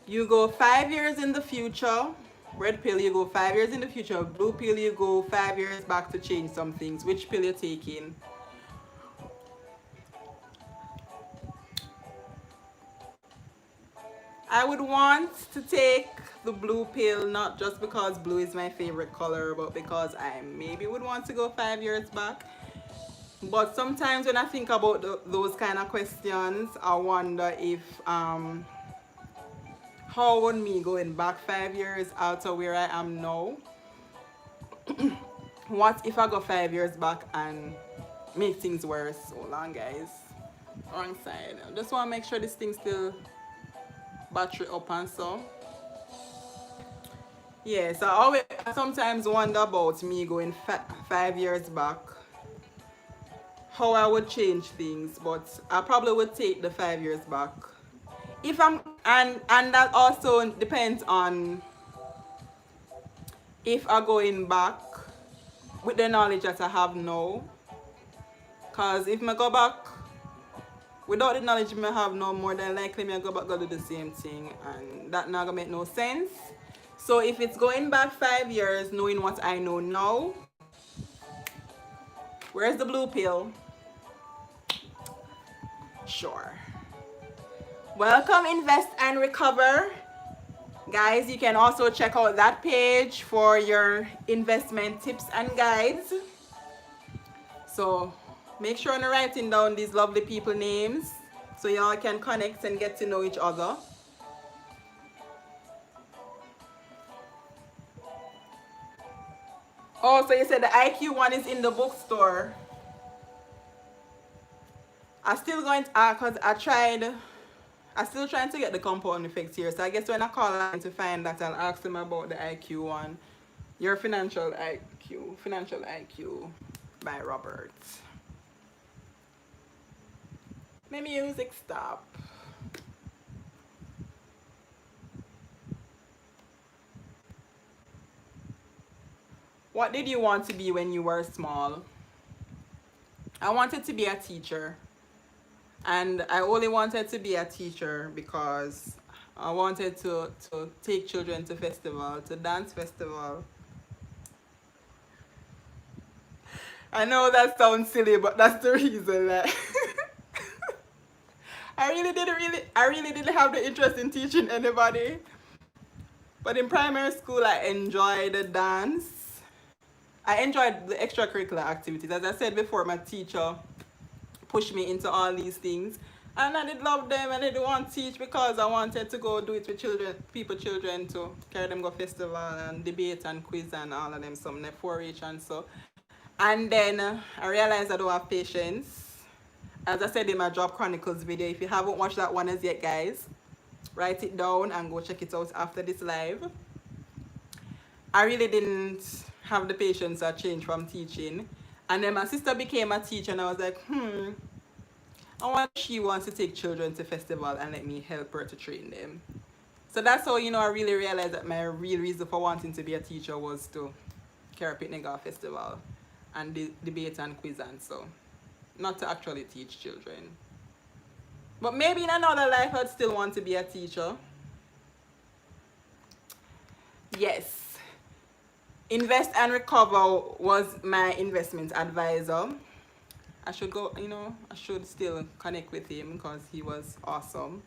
You go 5 years in the future. Red pill, you go 5 years in the future. Blue pill, you go 5 years back to change some things. Which pill you taking? I would want to take the blue pill, not just because blue is my favorite color, but because I maybe would want to go 5 years back. But sometimes when I think about those kind of questions, I wonder if how would me going back 5 years out to where I am now? What if I go 5 years back and make things worse? Hold on, guys. Wrong side. I just want to make sure this thing still battery up and so. Yeah, so I sometimes wonder about me going 5 years back, how I would change things, but I probably would take the 5 years back. If I'm and that also depends on if I'm going back with the knowledge that I have now. Cause if I go back without the knowledge I have now, more than likely I go back go do the same thing, and that not gonna make no sense. So if it's going back 5 years, knowing what I know now, where's the blue pill? Sure. Welcome, Invest and Recover. Guys, you can also check out that page for your investment tips and guides. So make sure you're writing down these lovely people names so y'all can connect and get to know each other. Oh, so you said the IQ one is in the bookstore. I still going to, cause I still trying to get the compound effects here. So I guess when I call to find that, I'll ask them about the IQ one. Your Financial IQ by Robert. My music stop. What did you want to be when you were small? I wanted to be a teacher. And I only wanted to be a teacher because I wanted to take children to festival, to dance festival. I know that sounds silly, but that's the reason. Like, I really didn't have the interest in teaching anybody. But in primary school, I enjoyed the dance. I enjoyed the extracurricular activities. As I said before, my teacher pushed me into all these things. And I did love them, and I didn't want to teach because I wanted to go do it with children to carry them go festival and debate and quiz and all of them, some 4-H and so. And then I realized I don't have patience. As I said in my Job Chronicles video, if you haven't watched that one as yet, guys, write it down and go check it out after this live. I really didn't have the patience to change from teaching. And then my sister became a teacher, and I was like, I wonder if she wants to take children to festival and let me help her to train them. So that's how, I really realized that my real reason for wanting to be a teacher was to carry picnic or festival and debate and quiz and so. Not to actually teach children. But maybe in another life I'd still want to be a teacher. Yes. Invest and Recover was my investment advisor. I should go, I should still connect with him because he was awesome.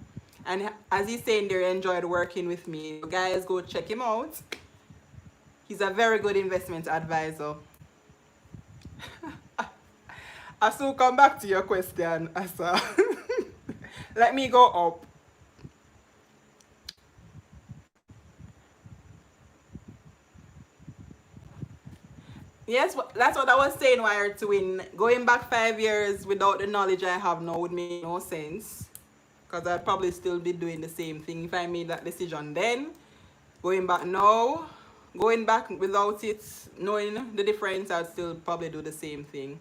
And as he's saying there, he enjoyed working with me. So guys, go check him out. He's a very good investment advisor. Asu, come back to your question, Asa. Let me go up. Yes, that's what I was saying, Wired to Win. Going back 5 years without the knowledge I have now would make no sense. Because I'd probably still be doing the same thing if I made that decision then. Going back now, going back without it, knowing the difference, I'd still probably do the same thing.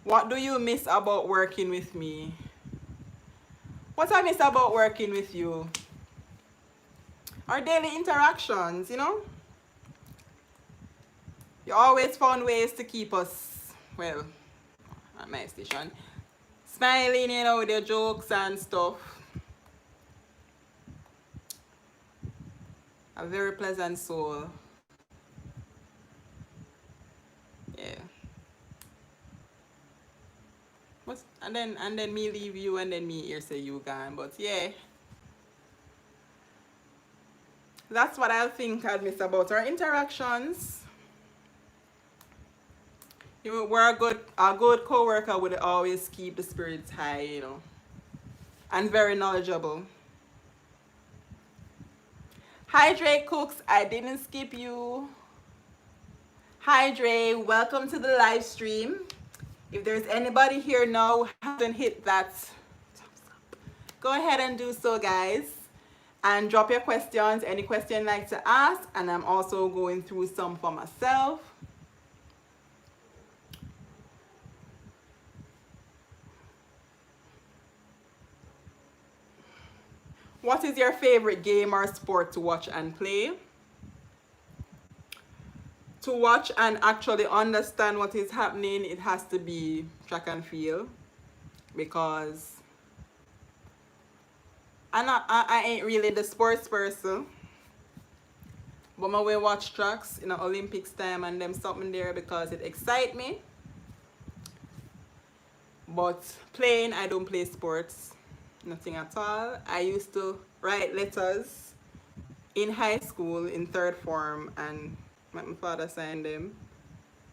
What do you miss about working with me? What I miss about working with you? Our daily interactions, You always found ways to keep us, well, at my station, smiling, with your jokes and stuff. A very pleasant soul. Yeah. And then me leave you and then me here say you gone. But yeah. That's what I think I'd miss about our interactions. We're a good co-worker would always keep the spirits high, and very knowledgeable. Hi Dre Cooks, I didn't skip you. Hi Dre, welcome to the live stream. If there's anybody here now who hasn't hit that thumbs up, go ahead and do so, guys. And drop your questions, any question you'd like to ask. And I'm also going through some for myself. What is your favorite game or sport to watch and play? To watch and actually understand what is happening, it has to be track and field, because I ain't really the sports person. But I will watch tracks in the Olympics time and them something there because it excites me. But playing, I don't play sports. Nothing at all. I used to write letters in high school in third form and my father signed them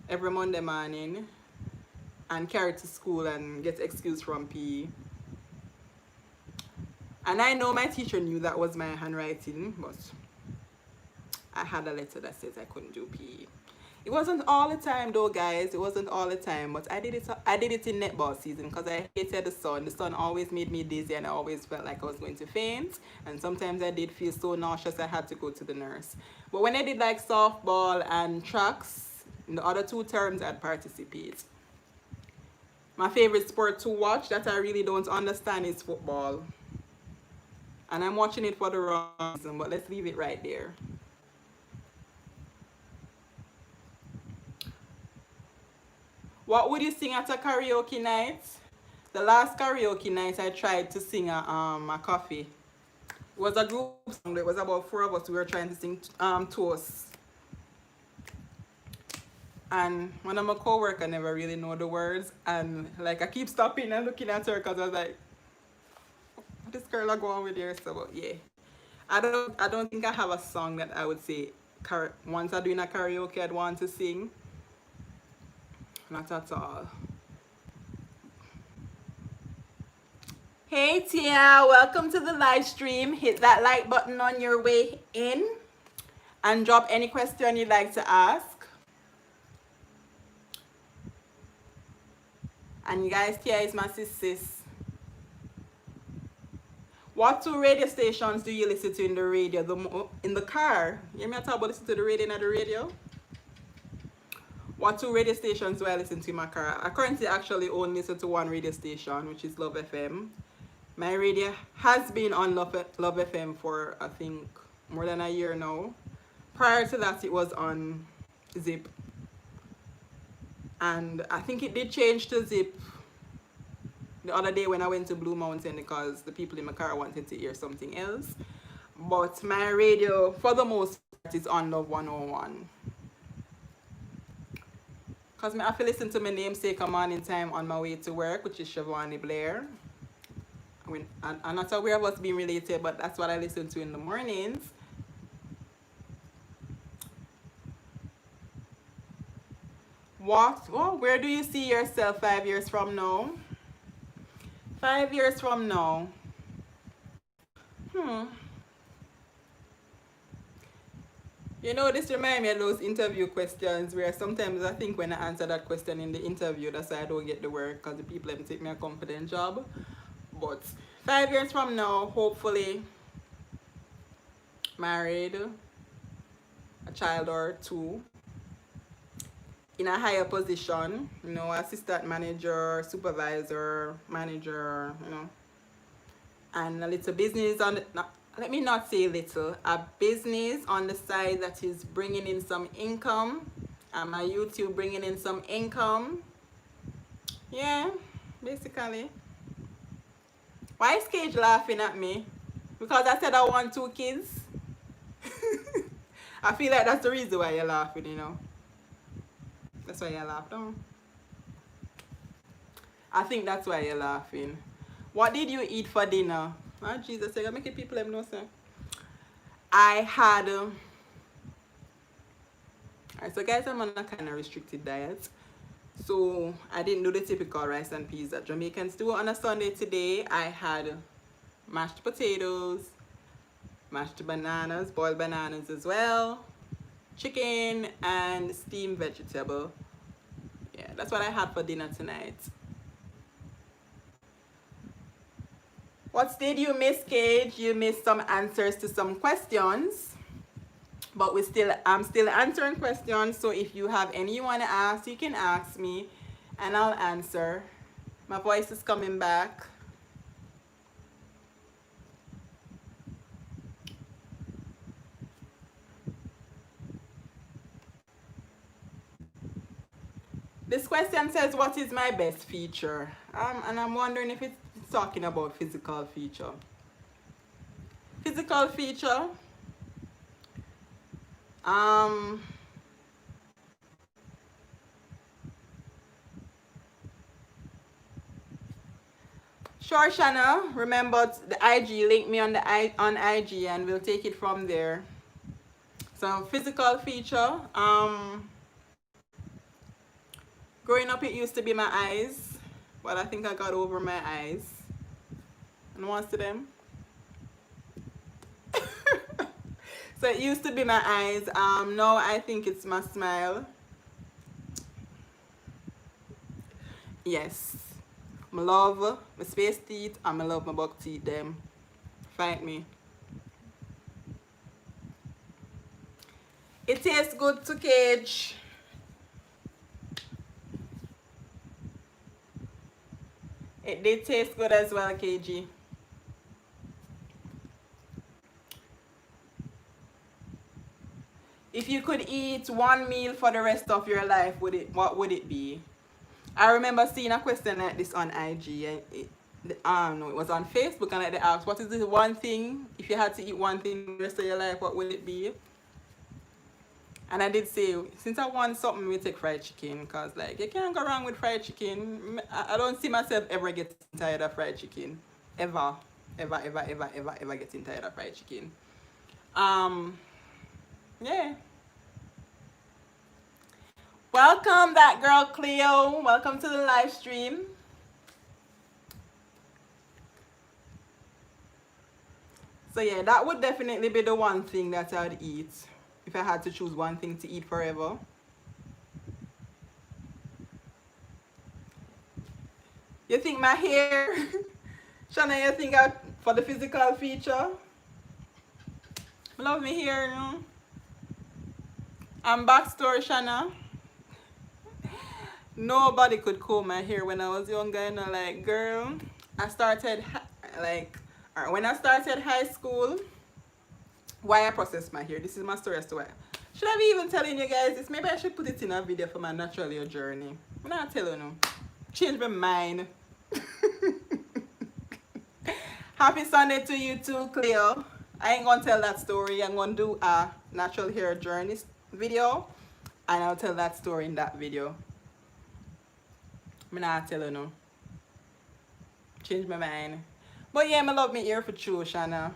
every Monday morning and carry to school and get excused from PE. And I know my teacher knew that was my handwriting, but I had a letter that says I couldn't do PE. It wasn't all the time though, guys. It wasn't all the time, but I did it in netball season because I hated the sun. The sun always made me dizzy and I always felt like I was going to faint. And sometimes I did feel so nauseous I had to go to the nurse. But when I did like softball and tracks, in the other two terms, I'd participate. My favorite sport to watch that I really don't understand is football. And I'm watching it for the wrong reason, but let's leave it right there. What would you sing at a karaoke night? The last karaoke night I tried to sing a coffee. It was a group song. It was about 4 of us. We were trying to sing toast. And one of my co-workers never really know the words. And like I keep stopping and looking at her because I was like, what this girl are going with here? So but yeah. I don't think I have a song that I would say once I'm doing a karaoke I'd want to sing. Not at all. Hey Tia, welcome to the live stream. Hit that like button on your way in and drop any question you'd like to ask. And you guys, Tia is my sis. What 2 radio stations do you listen to in the radio? In the car? You hear me talk about listen to the radio and the radio? What 2 radio stations do I listen to in my car? I currently actually only listen to 1 radio station, which is Love FM. My radio has been on Love FM for, I think, more than a year now. Prior to that, it was on Zip. And I think it did change to Zip the other day when I went to Blue Mountain because the people in my car wanted to hear something else. But my radio, for the most part, is on Love 101. Because I have to listen to my namesake a morning time on my way to work, which is Siobhan Blair. I'm not aware of what's being related, but that's what I listen to in the mornings. What? Oh, where do you see yourself 5 years from now? 5 years from now. You know, this reminds me of those interview questions where sometimes I think when I answer that question in the interview, that's why I don't get the work because the people have take me a confident job. But 5 years from now, hopefully married, a child or two, in a higher position, you know, assistant manager, supervisor, manager, you know, and a little business on the, let me not say little, a business on the side that is bringing in some income, and my YouTube bringing in some income. Yeah, basically. Why is Cage laughing at me? Because I said I want 2 kids. I feel like that's the reason why you're laughing, you know. That's why you laughed, don't? I think that's why you're laughing. What did you eat for dinner? Oh, Jesus, you're making people let me know, sir. I had... Alright, so guys, I'm on a kind of restricted diet. So, I didn't do the typical rice and peas that Jamaicans do on a Sunday today. I had mashed potatoes, mashed bananas, boiled bananas as well, chicken, and steamed vegetable. Yeah, that's what I had for dinner tonight. What did you miss, Cage? You missed some answers to some questions. But I'm still answering questions. So if you have any you want to ask, you can ask me and I'll answer. My voice is coming back. This question says, what is my best feature? And I'm wondering if it's talking about physical feature. Physical feature? Sure, Shanna. Remember the IG, link me on IG and we'll take it from there. So physical feature. Growing up it used to be my eyes, but I think I got over my eyes. And what's to them? So it used to be my eyes. Now I think it's my smile. Yes. I love my space teeth and I love my buck teeth them. Fight me. It tastes good to Cage. It did taste good as well, KG. If you could eat one meal for the rest of your life, what would it be? I remember seeing a question like this on IG. And it was on Facebook, and they asked, what is the one thing, if you had to eat one thing for the rest of your life, what would it be? And I did say, since I want something, we take fried chicken, because like, you can't go wrong with fried chicken. I don't see myself ever getting tired of fried chicken. Ever getting tired of fried chicken. Yeah. Welcome, that girl Cleo. Welcome to the live stream. So yeah, that would definitely be the one thing that I'd eat if I had to choose one thing to eat forever. You think my hair, Shanna, you think for the physical feature? Love me hair, you know? And backstory, Shanna. Nobody could comb my hair when I was younger, you know, like, girl, I started, like, when I started high school, why I processed my hair. This is my story as to why. Should I be even telling you guys this? Maybe I should put it in a video for my natural hair journey. I'm not telling you. Change my mind. Happy Sunday to you too, Cleo. I ain't gonna tell that story. I'm gonna do a natural hair journey video, and I'll tell that story in that video. I'm not telling you. Change my mind. But yeah, I love me ear for true, Shanna.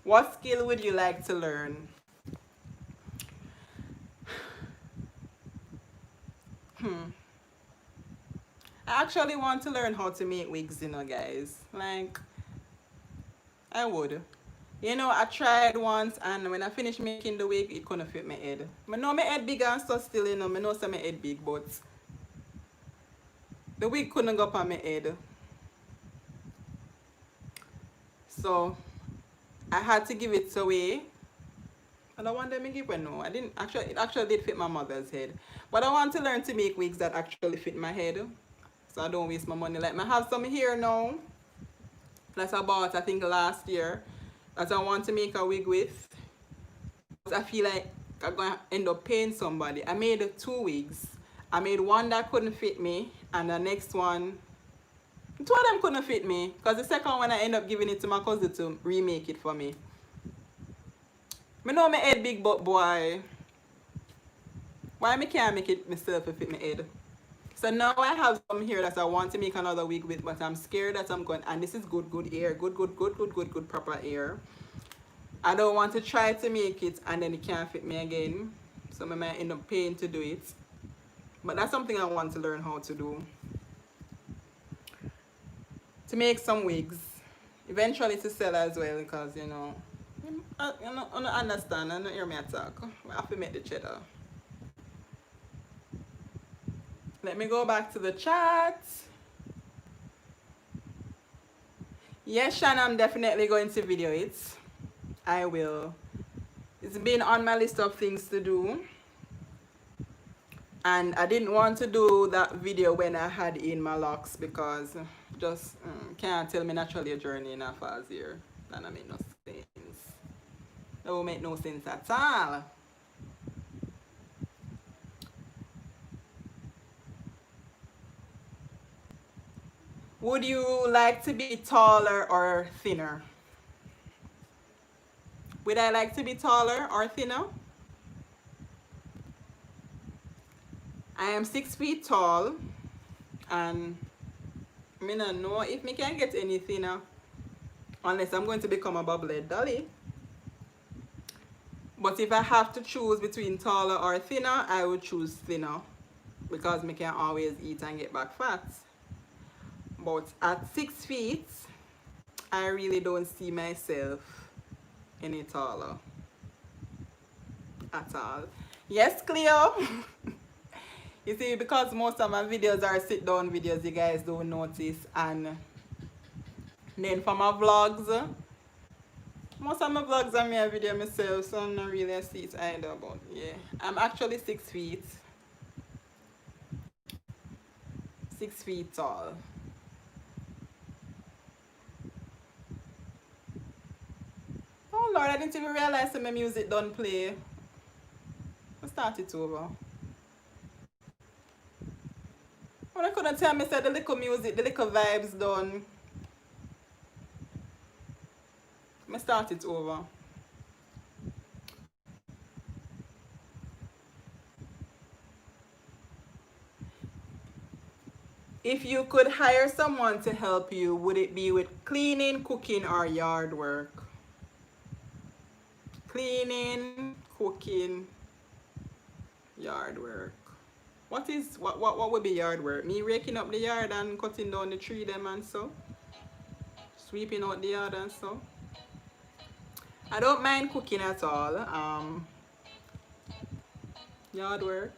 What skill would you like to learn? I actually want to learn how to make wigs, guys. Like, I would. I tried once, and when I finished making the wig, it couldn't fit my head. I know my head big and so still, I know some my head big, but the wig couldn't go up on my head. So I had to give it away. I don't want them to give it, no. I didn't actually, it actually did fit my mother's head. But I want to learn to make wigs that actually fit my head, so I don't waste my money. Like, I have some here now that I bought, I think, last year, that I want to make a wig with. But I feel like I'm going to end up paying somebody. I made 2 wigs. I made one that couldn't fit me, and the next one, 2 of them couldn't fit me, because the second one I ended up giving it to my cousin to remake it for me. I know my head big, but boy, why I can't make it myself to fit my head? So now I have some here that I want to make another wig with, but I'm scared that I'm going, and this is good hair, good proper hair. I don't want to try to make it and then it can't fit me again, so I might end up paying to do it. But that's something I want to learn how to do, to make some wigs, eventually to sell as well, because I don't understand, I don't hear me talk. I have to make the cheddar. Let me go back to the chat. Yes, Shanna, I'm definitely going to video it. I will. It's been on my list of things to do. And I didn't want to do that video when I had in my locks, because just can't tell me naturally a journey in a fast year. That don't make no sense. That will make no sense at all. Would you like to be taller or thinner? Would I like to be taller or thinner? I am 6 feet tall, and I don't know if I can get any thinner unless I'm going to become a bobblehead dolly. But if I have to choose between taller or thinner, I would choose thinner, because I can always eat and get back fat. But at 6 feet, I really don't see myself any taller at all. Yes, Cleo. You see, because most of my videos are sit down videos, you guys don't notice. And then for my vlogs, most of my vlogs are me a video myself, so I'm not really see it either. But yeah, I'm actually 6 feet. 6 feet tall. Oh Lord, I didn't even realize that my music don't play. Let's start it over. Well, I couldn't tell me said the little music, the little vibes done. Let me start it over. If you could hire someone to help you, would it be with cleaning, cooking, or yard work? Cleaning, cooking, yard work. What would be yard work? Me raking up the yard and cutting down the tree them and so? Sweeping out the yard and so? I don't mind cooking at all. Yard work.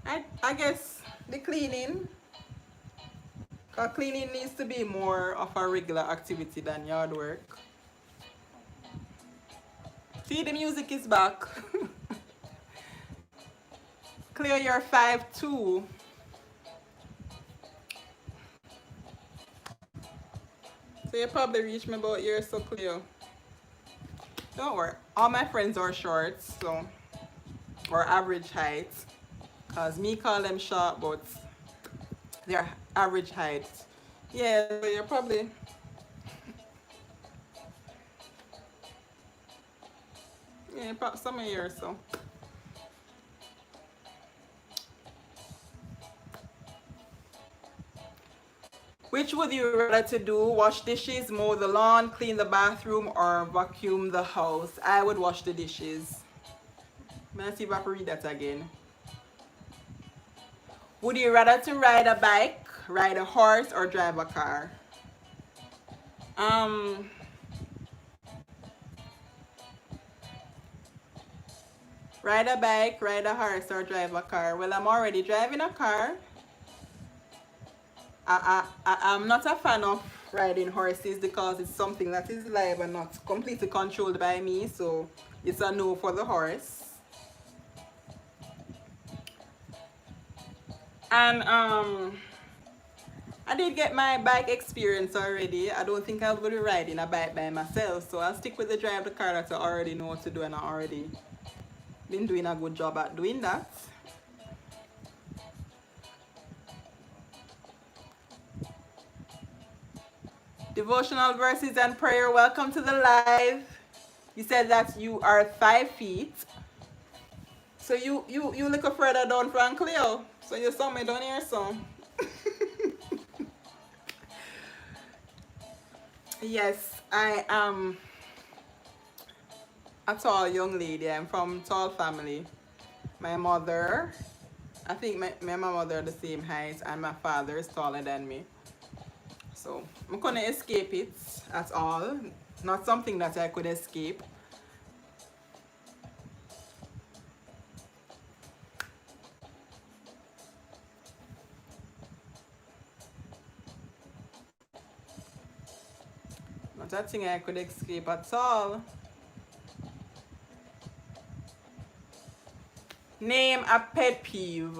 I guess the cleaning. Because cleaning needs to be more of a regular activity than yard work. See, the music is back. Clear your 5'2". So you probably reach me about here, so clear. Don't worry. All my friends are short, so or average height. Cause me call them short, but they're average height. Yeah, so you're probably, yeah, some of years so. Which would you rather to do? Wash dishes, mow the lawn, clean the bathroom, or vacuum the house? I would wash the dishes. Let's see if I can read that again. Would you rather to ride a bike, ride a horse, or drive a car? Um, Ride a bike, ride a horse, or drive a car? Well, I'm already driving a car. I'm not a fan of riding horses because it's something that is live and not completely controlled by me. So it's a no for the horse. And I did get my bike experience already. I don't think I'll be riding a bike by myself. So I'll stick with the drive the car that I already know what to do, and I already been doing a good job at doing that. Devotional verses and prayer. Welcome to the live. You said that you are 5 feet. So you look further down from Cleo. So you saw me down here, so. Yes, I am a tall young lady. I'm from tall family. My mother, I think my mother are the same height, and my father is taller than me. So I'm gonna escape it at all. Not something that I could escape. Not a thing I could escape at all. Name a pet peeve.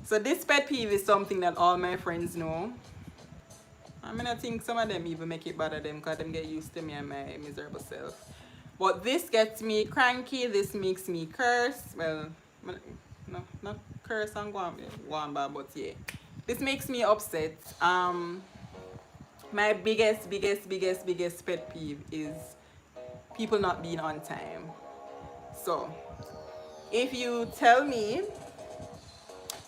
So this pet peeve is something that all my friends know. I mean, I think some of them even make it bother them because them get used to me and my miserable self. But this gets me cranky. This makes me curse. Well, no, not curse and go on bad, but yeah. This makes me upset. My biggest pet peeve is people not being on time. So, if you tell me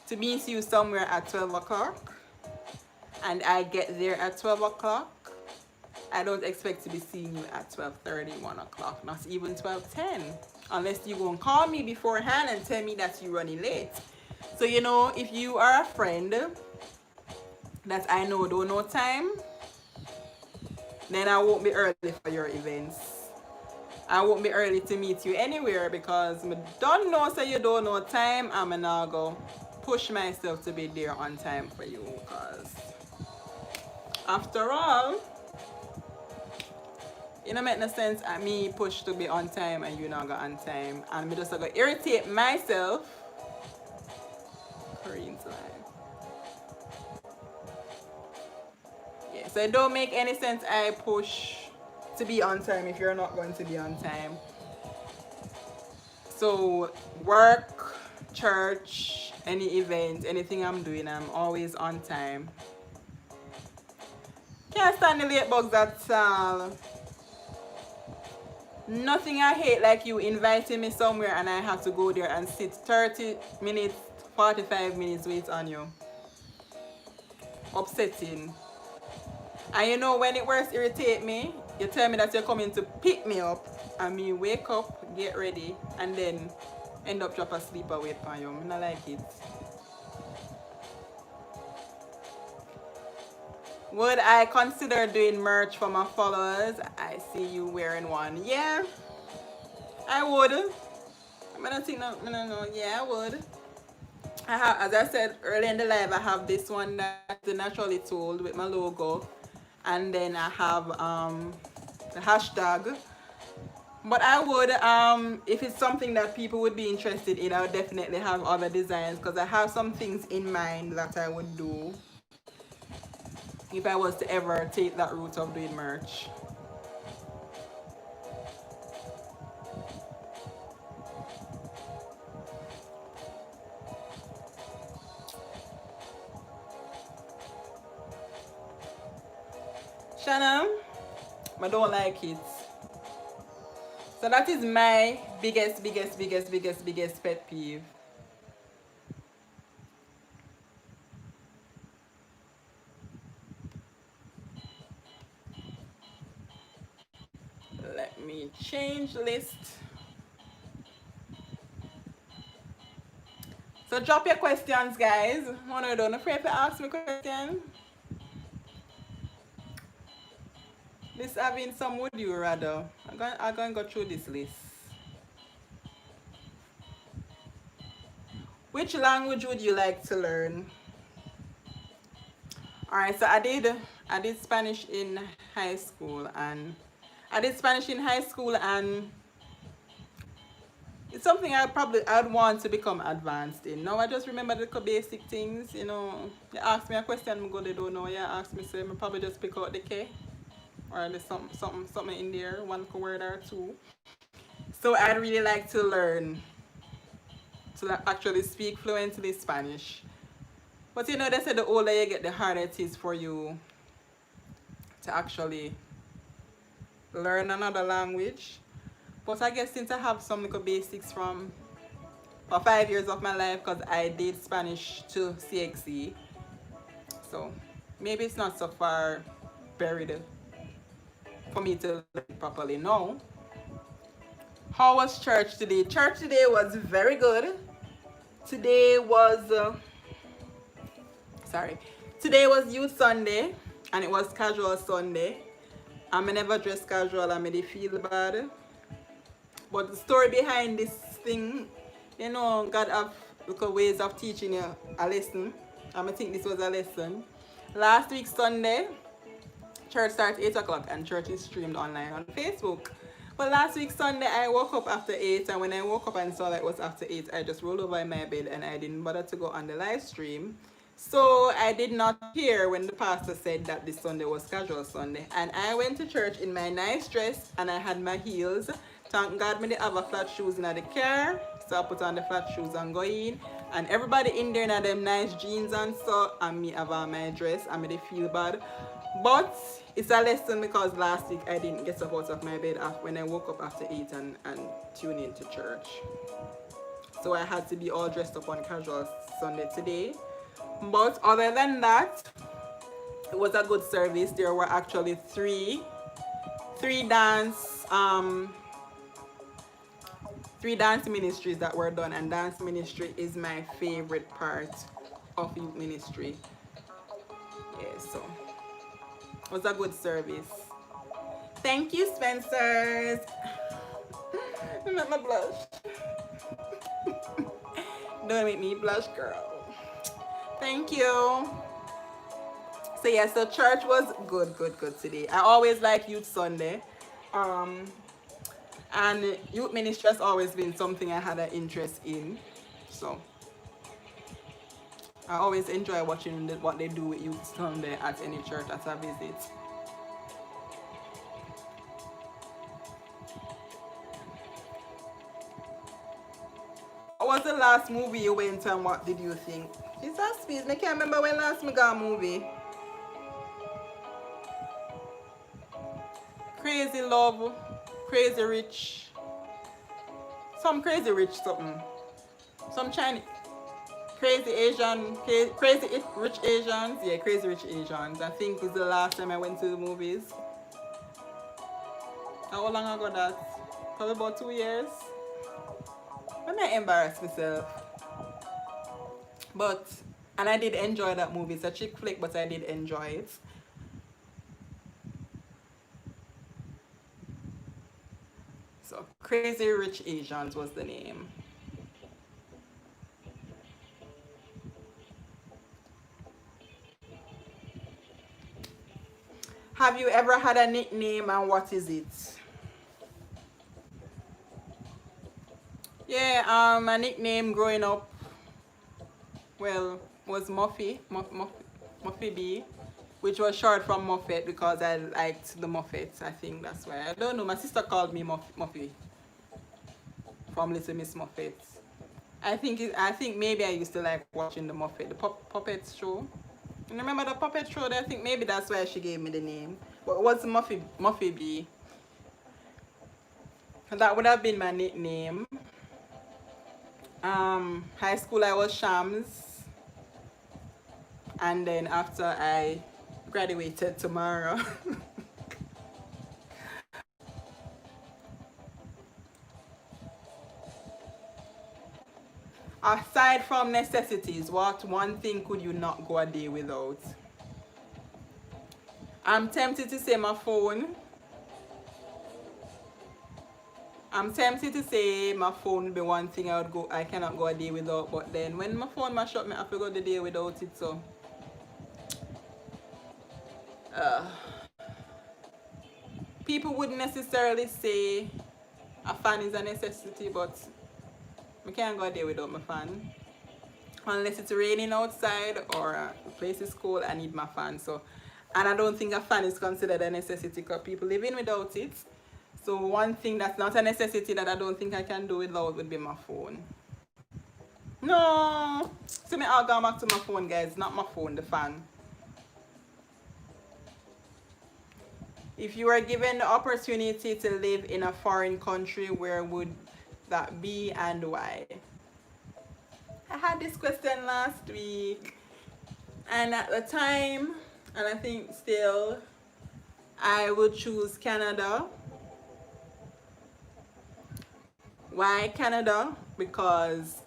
to meet you somewhere at 12 o'clock and I get there at 12 o'clock, I don't expect to be seeing you at 12:30, 1 o'clock, not even 12:10, unless you go and call me beforehand and tell me that you're running late. So, you know, if you are a friend that I know don't know time, then I won't be early for your events. I won't be early to meet you anywhere because I don't know so you don't know time. I'm not going to push myself to be there on time for you because after all, it don't make no sense at me push to be on time and you not go on time. And me just going to irritate myself. Korean's life. Yeah, so it don't make any sense I push to be on time if you're not going to be on time. So work, church, any event, anything I'm doing, I'm always on time. Can't stand the late bugs at all. Nothing I hate like you inviting me somewhere and I have to go there and sit 30 minutes, 45 minutes wait on you. Upsetting. And you know when it worst irritate me, you tell me that you're coming to pick me up and me wake up, get ready, and then end up drop asleep away from you. I don't like it. Would I consider doing merch for my followers? I see you wearing one. Yeah, I would. I don't think no. Yeah, I would. I have, as I said earlier in the live, I have this one that's naturally told with my logo, and then I have the hashtag. But I would, if it's something that people would be interested in, I would definitely have other designs because I have some things in mind that I would do if I was to ever take that route of doing merch. Shannon, I don't like it. So that is my biggest pet peeve. Let me change list. So drop your questions, guys. Don't afraid to ask me questions. This having some would you rather. I'm going to go through this list. Which language would you like to learn? Alright, so I did Spanish in high school, and it's something I'd want to become advanced in. Now I just remember the basic things, you know. You ask me a question, I go they don't know. You ask me, so I probably just pick out the K, or there's something in there, one word or two. So I'd really like to learn to actually speak fluently Spanish. But you know, they say the older you get, the harder it is for you to actually learn another language. But I guess since I have some little basics from for 5 years of my life, because I did Spanish to CXE, so maybe it's not so far buried for me to learn it properly. No. How was church today? Church today was very good. Today was sorry. Today was Youth Sunday, and it was Casual Sunday. I never dress casual. I made it feel bad. But the story behind this thing, you know, God have little ways of teaching you a lesson. I think this was a lesson. Last week Sunday, church starts 8 o'clock and church is streamed online on Facebook. But last week Sunday, I woke up after 8, and when I woke up and saw that it was after 8, I just rolled over in my bed and I didn't bother to go on the live stream. So I did not hear when the pastor said that this Sunday was Casual Sunday. And I went to church in my nice dress and I had my heels. Thank God me they have a flat shoes in the car. So I put on the flat shoes and go in. And everybody in there in them nice jeans and so, and me have on my dress and me they feel bad. But it's a lesson because last week I didn't get up out of my bed when I woke up after 8 and tune into church. So I had to be all dressed up on Casual Sunday today. But other than that, it was a good service. There were actually three dance ministries that were done, and dance ministry is my favorite part of youth ministry. Yeah, so it was a good service. Thank you, Spencers. You make me blush. Don't make me blush, girl. Thank you. So yeah, so church was good today. I always like Youth Sunday. And youth ministry has always been something I had an interest in. So I always enjoy watching what they do with Youth Sunday at any church that I visit. What was the last movie you went and what did you think? Jesus, please, I can't remember when last I got a movie. Crazy Love, Crazy Rich, some Crazy Rich something, some Chinese, Crazy Asian, Crazy Rich Asians, yeah, Crazy Rich Asians. I think is the last time I went to the movies. How long ago that? Probably about 2 years. I might embarrass myself. And I did enjoy that movie. It's a chick flick, but I did enjoy it. So Crazy Rich Asians was the name. Have you ever had a nickname and what is it? Yeah, my nickname growing up, well, was Muffy B, which was short from Muffet because I liked the Muffets. I think that's why. I don't know. My sister called me Muffy from Little Miss Muffet. I think maybe I used to like watching the Muffet, the puppets show. And remember the puppet show? I think maybe that's why she gave me the name. But what's Muffy B? That would have been my nickname. High school I was Shams, and then after I graduated tomorrow. Aside from necessities, what one thing could you not go a day without? I'm tempted to say my phone. I'm tempted to say my phone would be one thing I cannot go a day without, but then when my phone mash up, I have to go the day without it. So uh, people wouldn't necessarily say a fan is a necessity, but I can't go a day without my fan. Unless it's raining outside or the place is cold, I need my fan. So, and I don't think a fan is considered a necessity because people live in without it. So one thing that's not a necessity that I don't think I can do without would be my phone. No, see me, I'll go back to my phone, guys. Not my phone, the fan. If you were given the opportunity to live in a foreign country, where would that be and why? I had this question last week, and at the time, and I think still, I would choose Canada. Why Canada? Because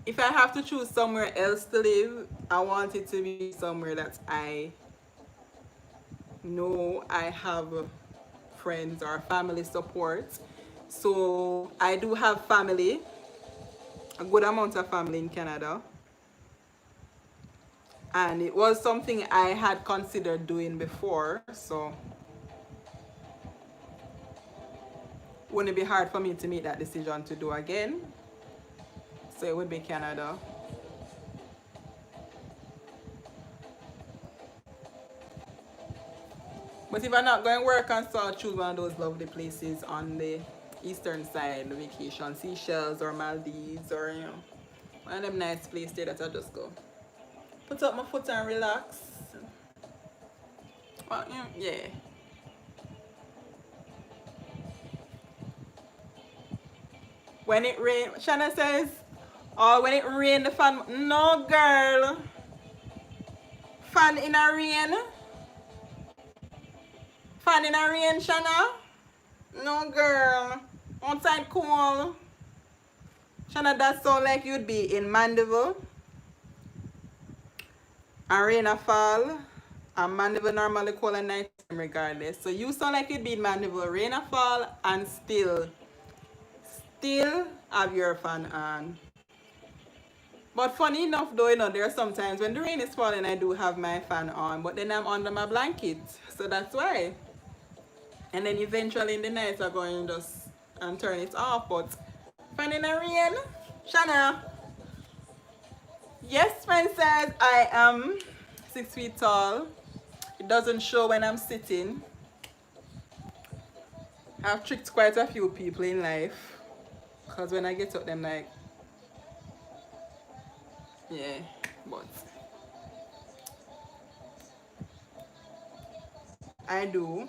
if I have to choose somewhere else to live, I want it to be somewhere that I know I have friends or family support. So I do have family, a good amount of family in Canada. And it was something I had considered doing before, so wouldn't it be hard for me to make that decision to do again. So it would be Canada. But if I'm not going to work, and so I'll choose one of those lovely places on the eastern side, the vacation, Seychelles or Maldives, or one of them nice places there that I just go. Put up my foot and relax. Well, yeah. When it rain, Shanna says, oh, when it rain, the fan. No, girl. Fan in a rain. Fan in a rain, Shanna. No, girl. Outside cool. Shanna, that sound like you'd be in Mandeville. And rain a fall. And Mandeville normally cool at night time regardless. So you sound like you'd be in Mandeville. Rain a fall and still have your fan on. But funny enough though, there are sometimes when the rain is falling, I do have my fan on, but then I'm under my blanket. So that's why. And then eventually in the night I go and just and turn it off. But fan in the rain, Shanna. Yes, friend says I am 6 feet tall. It doesn't show when I'm sitting. I've tricked quite a few people in life. Because when I get up, them like, yeah, but I do.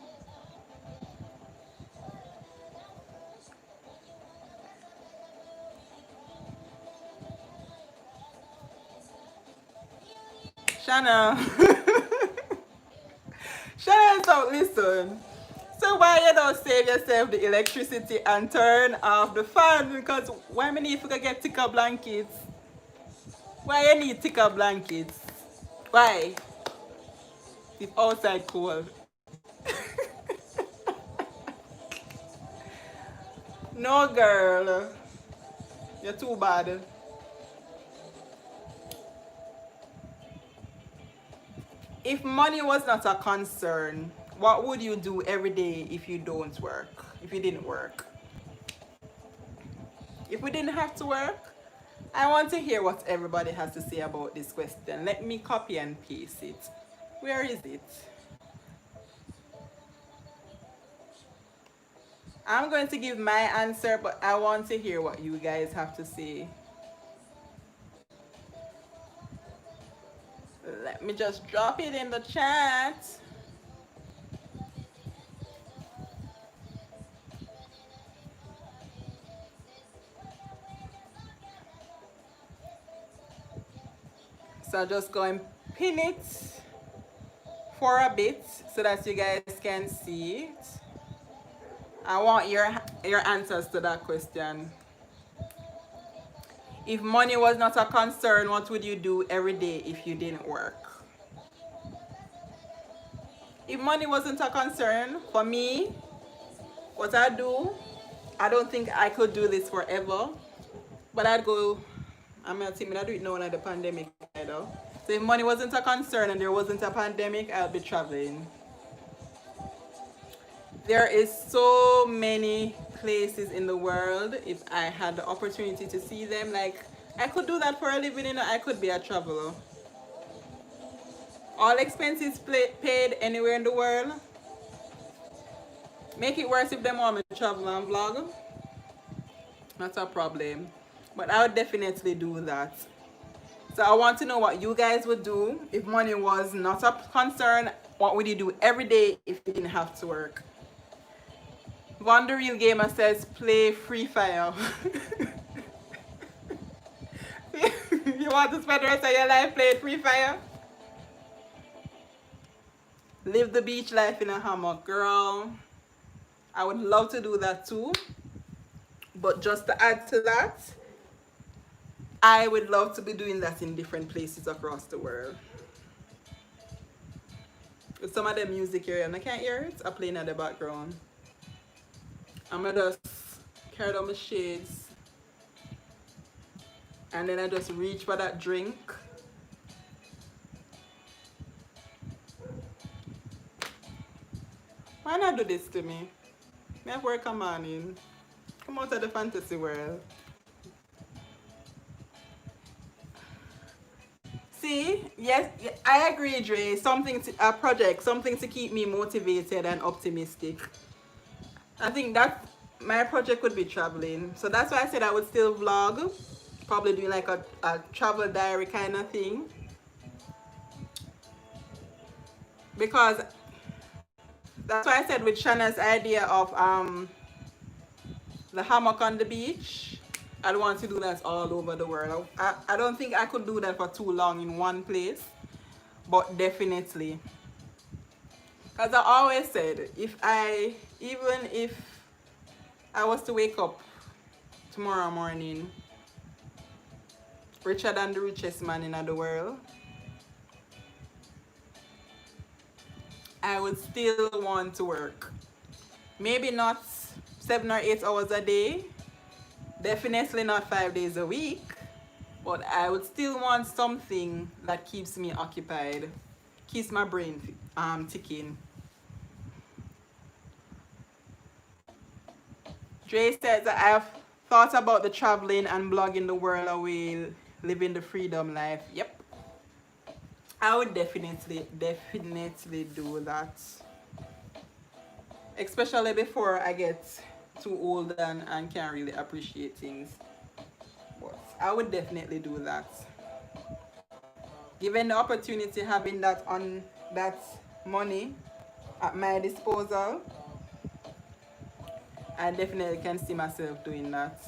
Shanna. Shanna, so listen. So why you don't save yourself the electricity and turn off the fan? Because why many if you can get thicker blankets? Why you need thicker blankets? Why? If outside cold. No, girl. You're too bad. If money was not a concern, what would you do every day if you don't work? If you didn't work? If we didn't have to work? I want to hear what everybody has to say about this question. Let me copy and paste it. Where is it? I'm going to give my answer, but I want to hear what you guys have to say. Let me just drop it in the chat. So just go and pin it for a bit so that you guys can see it. I want your answers to that question. If money was not a concern, what would you do every day if you didn't work? If money wasn't a concern for me, what I do, I don't think I could do this forever, but I'd go. I'm not saying I do it now in the pandemic either. So if money wasn't a concern and there wasn't a pandemic, I'll be traveling. There is so many places in the world. If I had the opportunity to see them, like I could do that for a living, you know, I could be a traveler. All expenses paid anywhere in the world. Make it worse if them want me to travel and vlog. Not a problem. But I would definitely do that. So I want to know what you guys would do if money was not a concern. What would you do every day if you didn't have to work? Von the Real Gamer says play Free Fire. You want to spend the rest of your life playing Free Fire? Live the beach life in a hammock, girl. I would love to do that too. But just to add to that, I would love to be doing that in different places across the world. With some of the music here, and I can't hear it, I'm playing in the background. I'm gonna just carry down my shades. And then I just reach for that drink. Why not do this to me? Me have work a morning. Come out of the fantasy world. See, yes, I agree, Dre. A project, something to keep me motivated and optimistic. I think that my project would be traveling. So that's why I said I would still vlog. Probably doing like a travel diary kind of thing. Because that's why I said with Shanna's idea of the hammock on the beach, I'd want to do that all over the world. I don't think I could do that for too long in one place, but definitely. Because I always said, even if I was to wake up tomorrow morning richer than the richest man in the world, I would still want to work. Maybe not 7 or 8 hours a day, definitely not 5 days a week, but I would still want something that keeps me occupied, keeps my brain ticking. Dre says that I have thought about the traveling and blogging the world away, living the freedom life. Yep. I would definitely do that. Especially before I get too old and can't really appreciate things. But I would definitely do that. Given the opportunity, having that money at my disposal, I definitely can see myself doing that.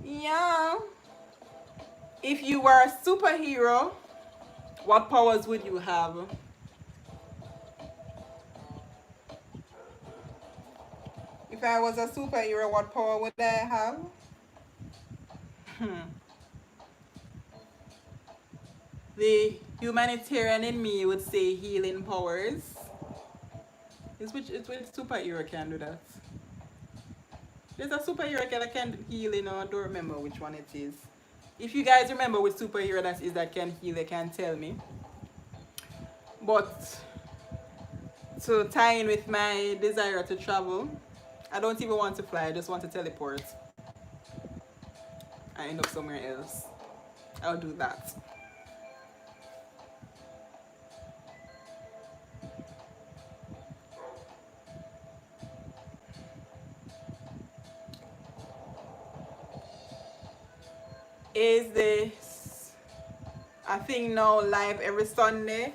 Yeah. If you were a superhero, what powers would you have? If I was a superhero, what power would I have? The humanitarian in me would say healing powers. It's which superhero can do that? There's a superhero that can heal, you know, I don't remember which one it is. If you guys remember which superhero that is that can heal, they can tell me. But to tie in with my desire to travel, I don't even want to fly, I just want to teleport. I end up somewhere else. I'll do that. Is this a thing now live every Sunday?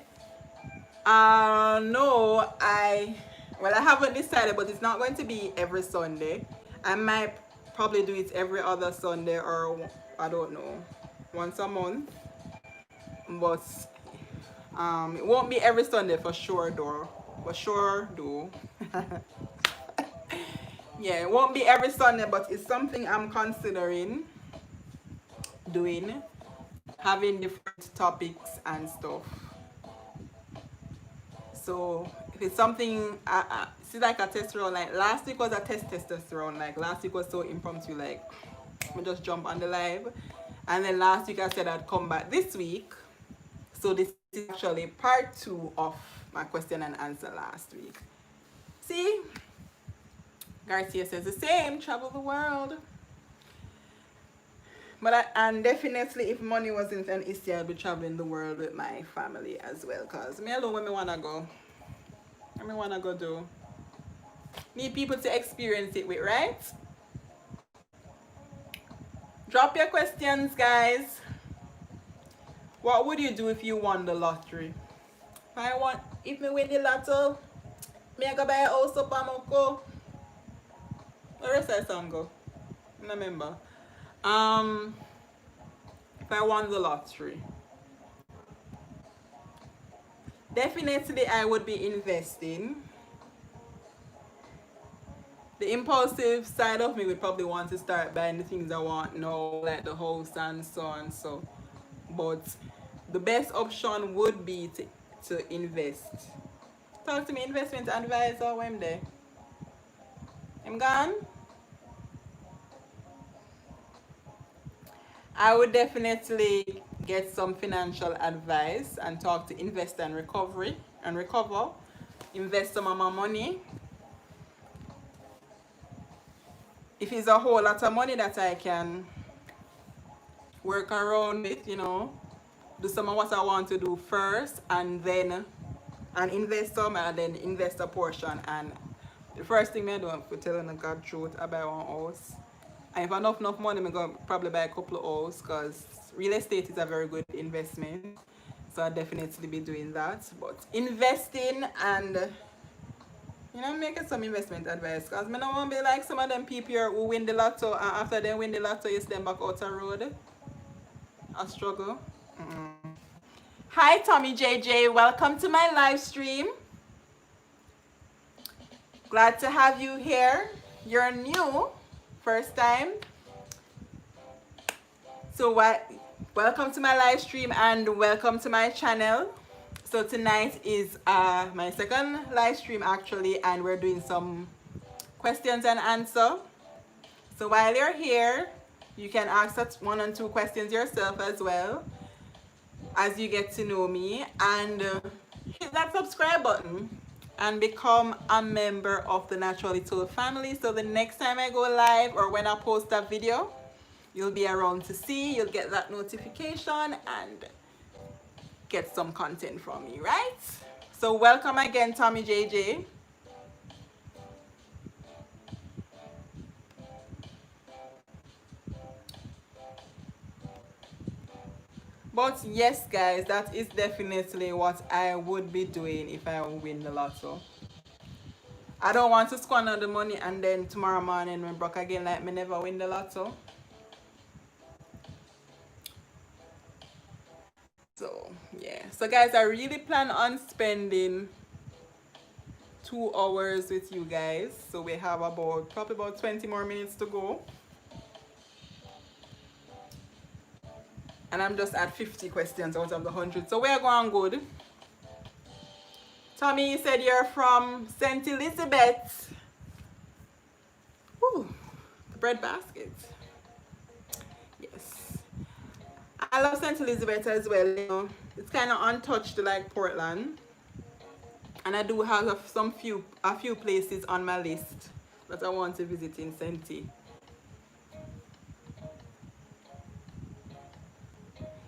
No, I haven't decided, but it's not going to be every Sunday. I might probably do it every other Sunday, or I don't know, once a month. But it won't be every Sunday for sure, though. For sure, though. Yeah, it won't be every Sunday, but it's something I'm considering doing, having different topics and stuff. So if it's something, see, like a test round, like last week was a test round, like last week was so impromptu, like we just jump on the live, and then last week I said I'd come back this week. So this is actually part 2 of my question and answer last week. See, Garcia says the same, travel the world. But and definitely if money wasn't an issue, I'd be traveling the world with my family as well, cause me alone when me wanna go. When me wanna go do. Need people to experience it with, right? Drop your questions, guys. What would you do if you won the lottery? If me win the lotto, me I go buy a house up Amoko. Where is that song go? I don't remember. If I won the lottery, definitely I would be investing. The impulsive side of me would probably want to start buying the things I want now, like the house and so on. So, but the best option would be to invest. Talk to me, investment advisor. When I'm there, I'm gone. I would definitely get some financial advice and talk to invest and recover. Invest some of my money. If it's a whole lot of money that I can work around with, do some of what I want to do first, and then invest some, and then invest a portion. And the first thing I do for telling the God truth, I buy one house. And if I have enough money, I'm going to probably buy a couple of houses, because real estate is a very good investment. So I'll definitely be doing that. But investing and making some investment advice, because I don't want to be like some of them people who win the lotto, and after they win the lotto, you send back out the road. A struggle. Hi Tommy JJ, welcome to my live stream. Glad to have you here. You're new, first time. So welcome to my live stream and welcome to my channel. So tonight is my second live stream actually, and we're doing some questions and answer. So while you're here, you can ask 1 and 2 questions yourself as well, as you get to know me, and hit that subscribe button and become a member of the Naturally Told family. So the next time I go live or when I post a video, you'll be around to see, you'll get that notification and get some content from me, right? So welcome again, Tommy JJ. But yes, guys, that is definitely what I would be doing if I win the lotto. I don't want to squander the money and then tomorrow morning we're broke again like me never win the lotto. So yeah, so guys, I really plan on spending 2 hours with you guys. So we have probably about 20 more minutes to go. And I'm just at 50 questions out of the 100. So we're going good. Tommy, you said you're from St. Elizabeth. Woo, the bread basket. Yes. I love St. Elizabeth as well. It's kind of untouched like Portland. And I do have a few places on my list that I want to visit in St.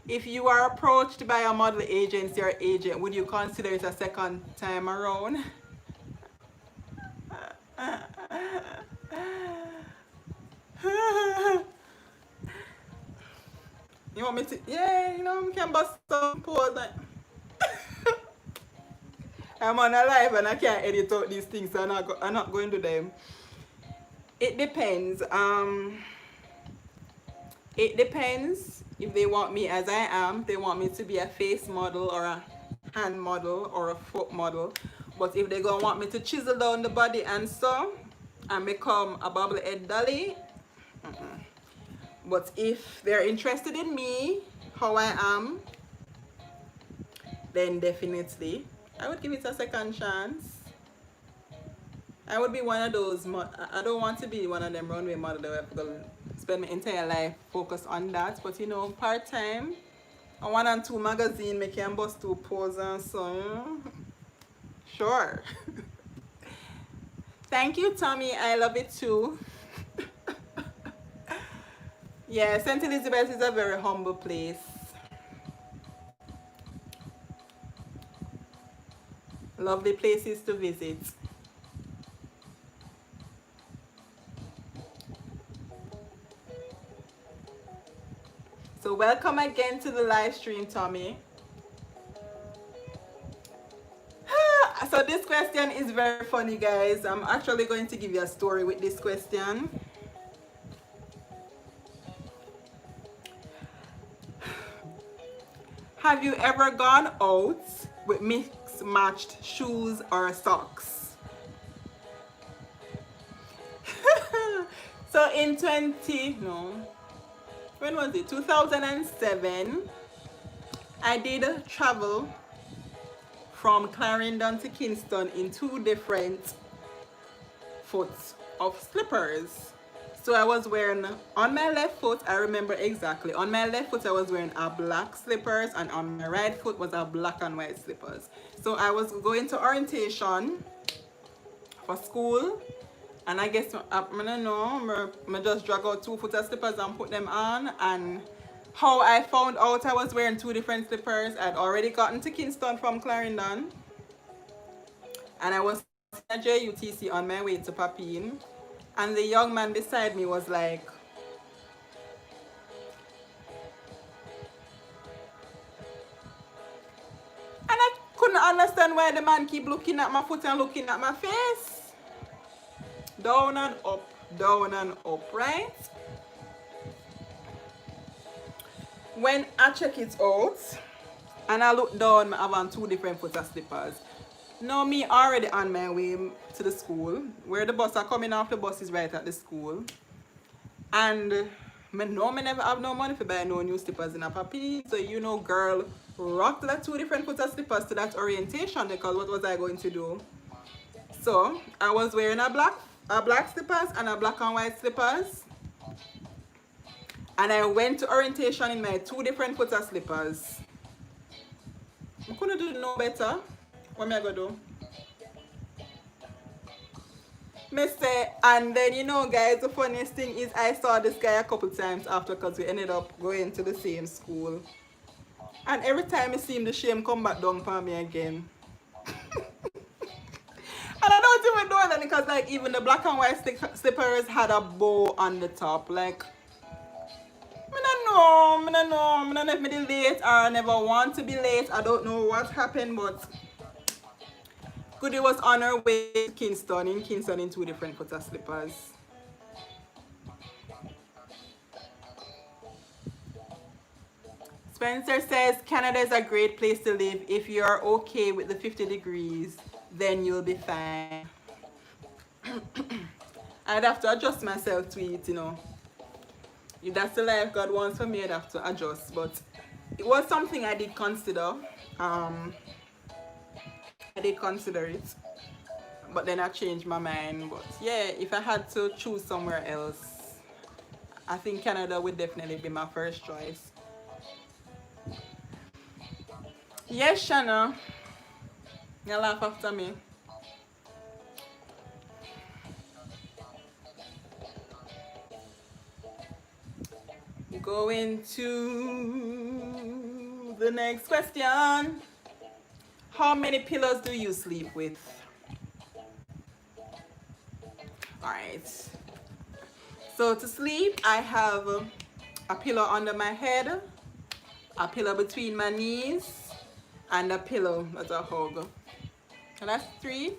If you are approached by a model agency or agent, would you consider it a second time around? You want me to? Yeah, you know, we can bust some pause. Like, I'm on a live and I can't edit out these things, so I'm not going to them. It depends. It depends if they want me as I am. They want me to be a face model or a hand model or a foot model. But if they gonna want me to chisel down the body and so and become a bobblehead dolly, but if they're interested in me, how I am, then definitely I would give it a second chance. I would be one of those. I don't want to be one of them runway models that have to spend my entire life focused on that. But you know, part time, a 1 and 2 magazine, make can bust 2 pose and so. Sure. Thank you, Tommy. I love it too. Yeah, St. Elizabeth is a very humble place. Lovely places to visit. So welcome again to the live stream, Tommy. So this question is very funny, guys. I'm actually going to give you a story with this question. Have you ever gone out with mixed matched shoes or socks? So in when was it? 2007, I did travel from Clarendon to Kingston in 2 different foots of slippers. So I was wearing, on my left foot, I remember exactly, on my left foot I was wearing a black slippers and on my right foot was a black and white slippers. So I was going to orientation for school, and I guess, I don't know, I just drag out 2 foot of slippers and put them on. And how I found out I was wearing 2 different slippers, I'd already gotten to Kingston from Clarendon, and I was at JUTC on my way to Papine, and the young man beside me was like, and I couldn't understand why the man keep looking at my foot and looking at my face. Down and up, right? When I check it out and I look down, I have on 2 different foot of slippers. Now me already on my way to the school, where the bus are coming off. The bus is right at the school, and me know me never have no money for buy no new slippers in a puppy. So you know, girl, rocked that 2 different foot of slippers to that orientation, because what was I going to do? So I was wearing a black slippers and a black and white slippers, and I went to orientation in my 2 different foot of slippers. I couldn't do no better. What am I gonna do? Me say, and then you know, guys, the funniest thing is I saw this guy a couple times after, because we ended up going to the same school. And every time I see him, the shame come back down for me again. And I don't even know that, because like even the black and white slippers had a bow on the top. Like, I don't know if I'm late or I never want to be late. I don't know what happened, but Goody was on her way to Kingston, in 2 different foot of slippers. Spencer says Canada is a great place to live. If you're okay with the 50 degrees, then you'll be fine. I'd have to adjust myself to it, you know. If that's the life God wants for me, I'd have to adjust. But it was something I did consider. I did consider it, but then I changed my mind. But yeah, if I had to choose somewhere else, I think Canada would definitely be my first choice. Yes, Shanna. You laugh after me. Going to the next question. How many pillows do you sleep with? Alright. So to sleep, I have a pillow under my head, a pillow between my knees, and a pillow that's a hug. So that's 3.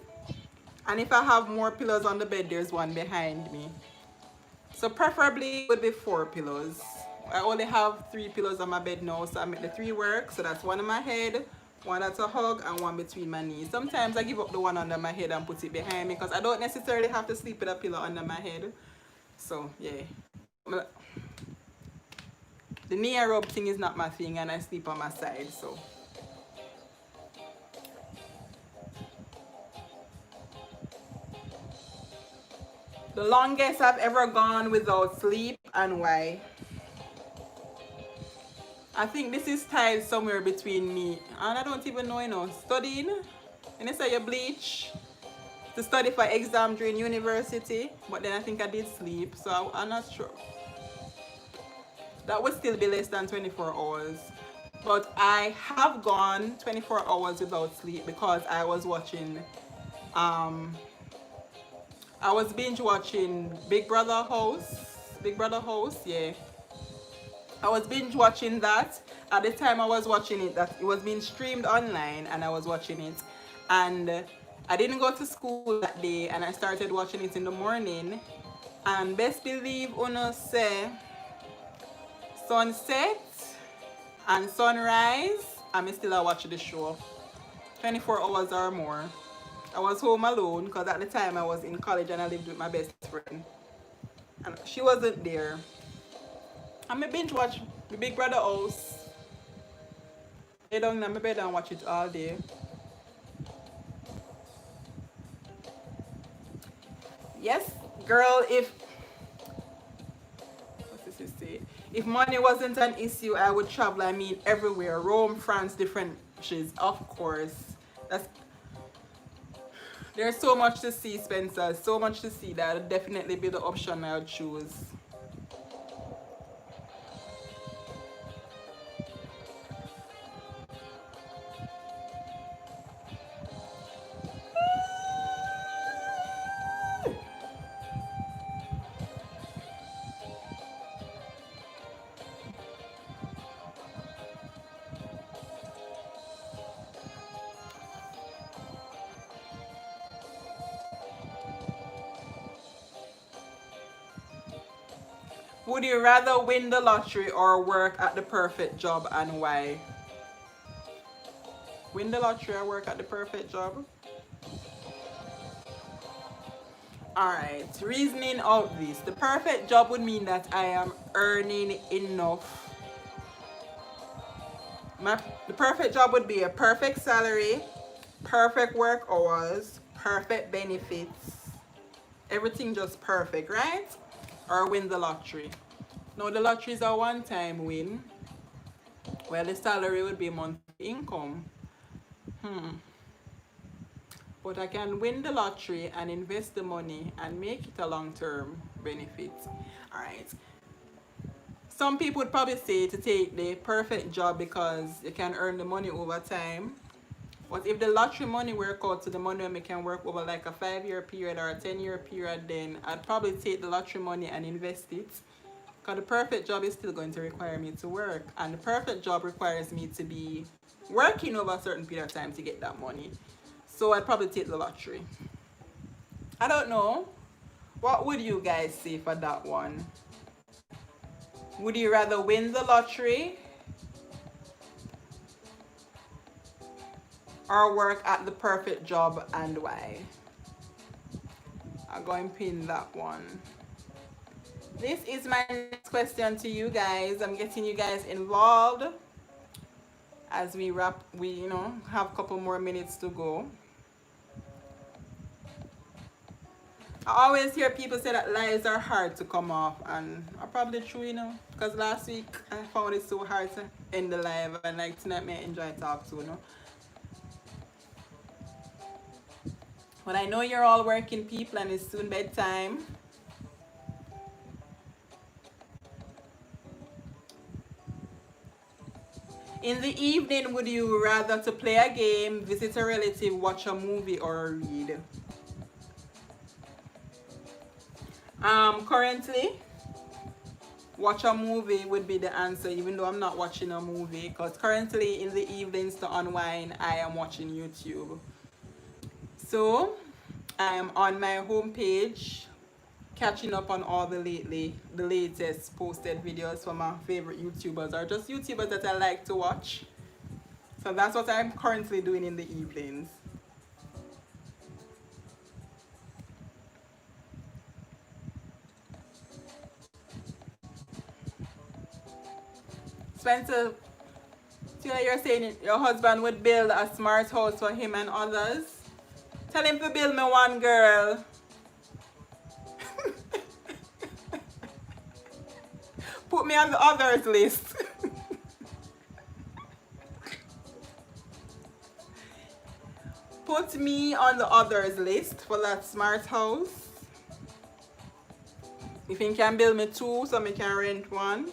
And if I have more pillows on the bed, there's one behind me. So preferably it would be 4 pillows. I only have 3 pillows on my bed now, so I make the 3 work. So that's one on my head, one that's a hug, and one between my knees. Sometimes I give up the one under my head and put it behind me because I don't necessarily have to sleep with a pillow under my head. So yeah. The knee rub thing is not my thing, and I sleep on my side, so. The longest I've ever gone without sleep and why? I think this is tied somewhere between me and I don't even know, studying. And they say you bleach to study for exam during university, but then I think I did sleep, so I'm not sure. That would still be less than 24 hours. But I have gone 24 hours without sleep because I was watching I was binge watching Big Brother House, yeah. I was binge watching that. At the time I was watching it, that it was being streamed online and I was watching it. And I didn't go to school that day and I started watching it in the morning. And best believe Uno say sunset and sunrise, I'm still watching the show. 24 hours or more. I was home alone because at the time I was in college and I lived with my best friend. And she wasn't there. And I binge watch the Big Brother House. Lay down in my bed and watch it all day. Yes, girl, what's this say? If money wasn't an issue, I would travel, I mean, everywhere. Rome, France, different countries, of course. There's so much to see, Spencer. So much to see that would definitely be the option I would choose. Would you rather win the lottery or work at the perfect job, and why? Win the lottery or work at the perfect job? Alright, reasoning out this. The perfect job would mean that I am earning enough. The perfect job would be a perfect salary, perfect work hours, perfect benefits. Everything just perfect, right? Or win the lottery. Now the lottery is a one-time win. Well, the salary would be monthly income. But I can win the lottery and invest the money and make it a long-term benefit. Alright. Some people would probably say to take the perfect job because you can earn the money over time. But if the lottery money work out to the money we can work over like a 5-year period or a 10-year period, then I'd probably take the lottery money and invest it. Because the perfect job is still going to require me to work. And the perfect job requires me to be working over a certain period of time to get that money. So I'd probably take the lottery. I don't know. What would you guys say for that one? Would you rather win the lottery or work at the perfect job, and why? I'll go and pin that one. This is my next question to you guys. I'm getting you guys involved as we wrap. We have a couple more minutes to go. I always hear people say that lies are hard to come off, and I'm probably true, because last week I found it so hard to end the live, and like tonight I enjoy talk too, But I know you're all working people and it's soon bedtime. In the evening, would you rather to play a game, visit a relative, watch a movie, or read? Currently, watch a movie would be the answer, even though I'm not watching a movie, because currently in the evenings to unwind I am watching YouTube. So I am on my homepage catching up on all the latest posted videos from my favorite YouTubers, or just YouTubers that I like to watch. So that's what I'm currently doing in the evenings. Spencer, so you're saying your husband would build a smart house for him and others? Tell him to build me one, girl. Put me on the others list. Put me on the others list for that smart house. If he can build me two so I can rent one.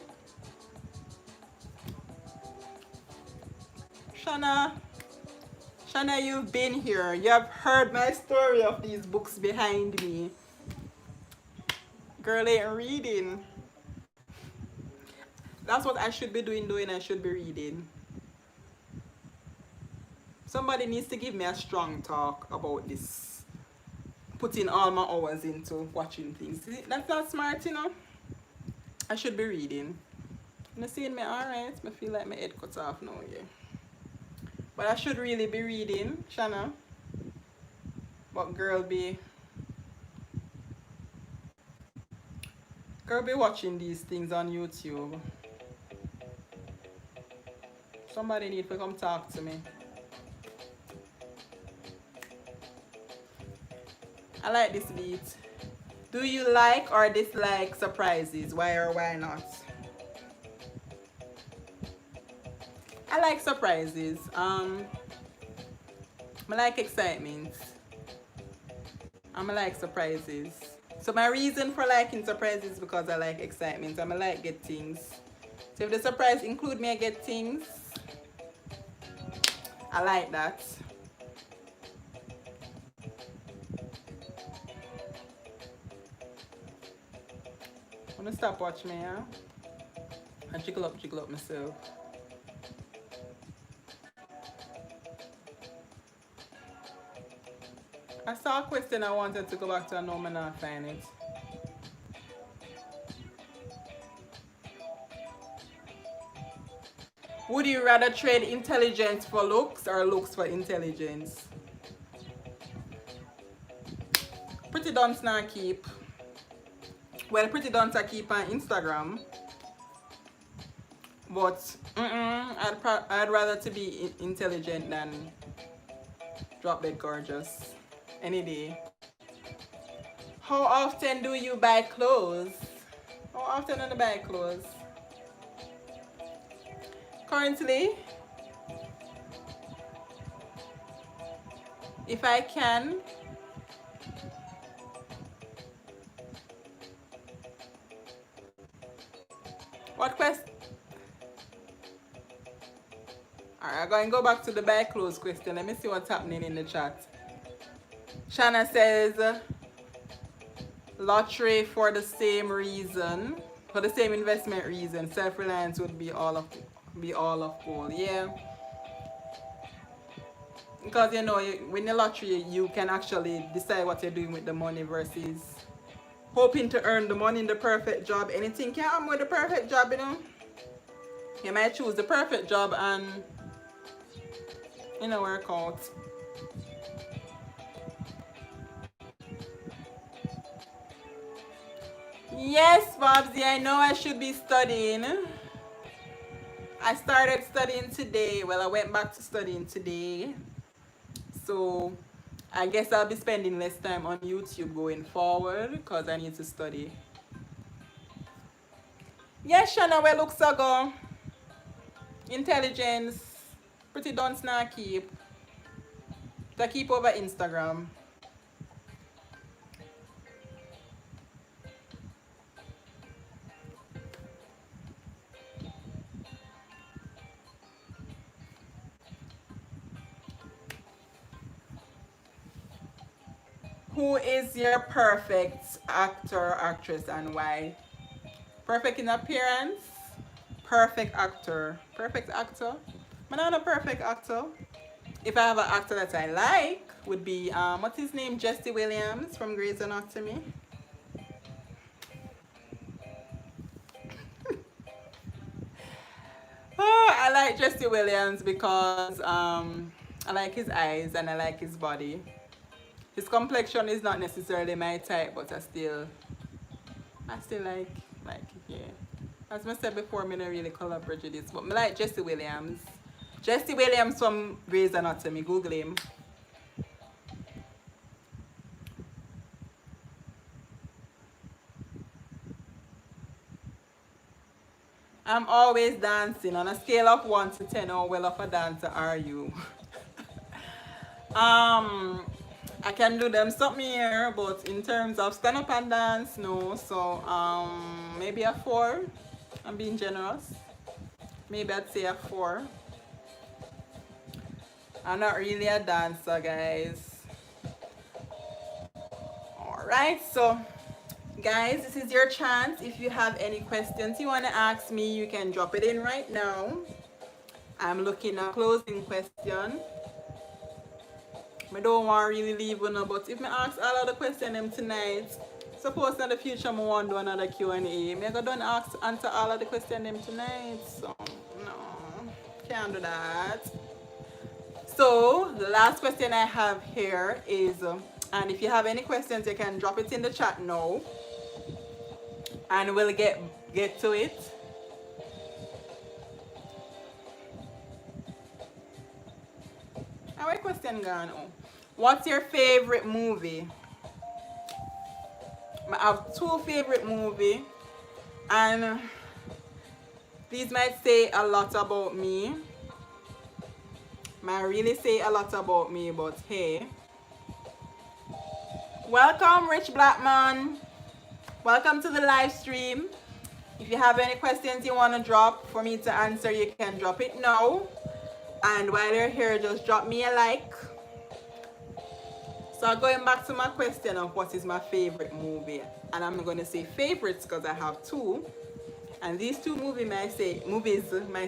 Shana, you've been here. You have heard my story of these books behind me. Girl ain't reading. That's what I should be doing. I should be reading. Somebody needs to give me a strong talk about this. Putting all my hours into watching things. That's not smart, you know. I should be reading. You seeing me alright? I feel like my head cuts off now, yeah. But I should really be reading, Shanna. But girl be watching these things on YouTube. Somebody need to come talk to me. I like this beat. Do you like or dislike surprises? Why or why not? I like surprises. I like excitement. I like surprises. So my reason for liking surprises is because I like excitement. I like get things. So if the surprise include me, I get things. I like that. I'm gonna stop watching me, yeah? And jiggle up myself. I saw a question I wanted to go back to, and now I'm not find it. Would you rather trade intelligence for looks or looks for intelligence? Pretty dunce not keep. Well, pretty dunce I keep on Instagram. But I'd rather to be intelligent than drop dead gorgeous. Any day. How often do you buy clothes? How often do you buy clothes? Currently, if I can, what question? Alright, I'm going to go back to the buy clothes question. Let me see what's happening in the chat. Shanna says, lottery for the same reason, for the same investment reason. Self-reliance would be all of gold. Yeah. Because you know, when you lottery, you can actually decide what you're doing with the money versus hoping to earn the money in the perfect job. Anything can happen with the perfect job, you know. You might choose the perfect job and work out. Yes, Bobsy, I know I should be studying. I started studying today. Well, I went back to studying today. So I guess I'll be spending less time on YouTube going forward because I need to study. Yes, Shanna, where looks ago? Intelligence. Pretty dunce now keep. To keep over Instagram. Who is your perfect actor or actress and why? Perfect in appearance, perfect actor. Perfect actor? I'm not a perfect actor. If I have an actor that I like, would be, what's his name? Jesse Williams from Grey's Anatomy. Oh, I like Jesse Williams because I like his eyes and I like his body. His complexion is not necessarily my type, but I still like yeah. As I said before, I'm not really color prejudice, but I like Jesse Williams. Jesse Williams from Grey's Anatomy. Google him. I'm always dancing. On a scale of 1 to 10, how well of a dancer are you? I can do them something here, but in terms of stand up and dance, no. So maybe a 4. I'm being generous. Maybe I'd say a 4. I'm not really a dancer, guys. Alright, so guys, this is your chance. If you have any questions you want to ask me, you can drop it in right now. I'm looking at closing question. I don't want to really leave one, but if I ask all of the questions them tonight, suppose in the future I want to do another Q&A. I don't answer all of the questions them tonight, so no, can't do that. So the last question I have here is, and if you have any questions, you can drop it in the chat now, and we'll get to it. Our question gone. Oh. What's your favorite movie? I have 2 favorite movies, and these might say a lot about me. Might really say a lot about me, but hey. Welcome, Rich Black Man. Welcome to the live stream. If you have any questions you want to drop for me to answer, you can drop it now. And while you're here, just drop me a like. So going back to my question of what is my favorite movie, and I'm going to say favorites because I have 2, and these 2 movies might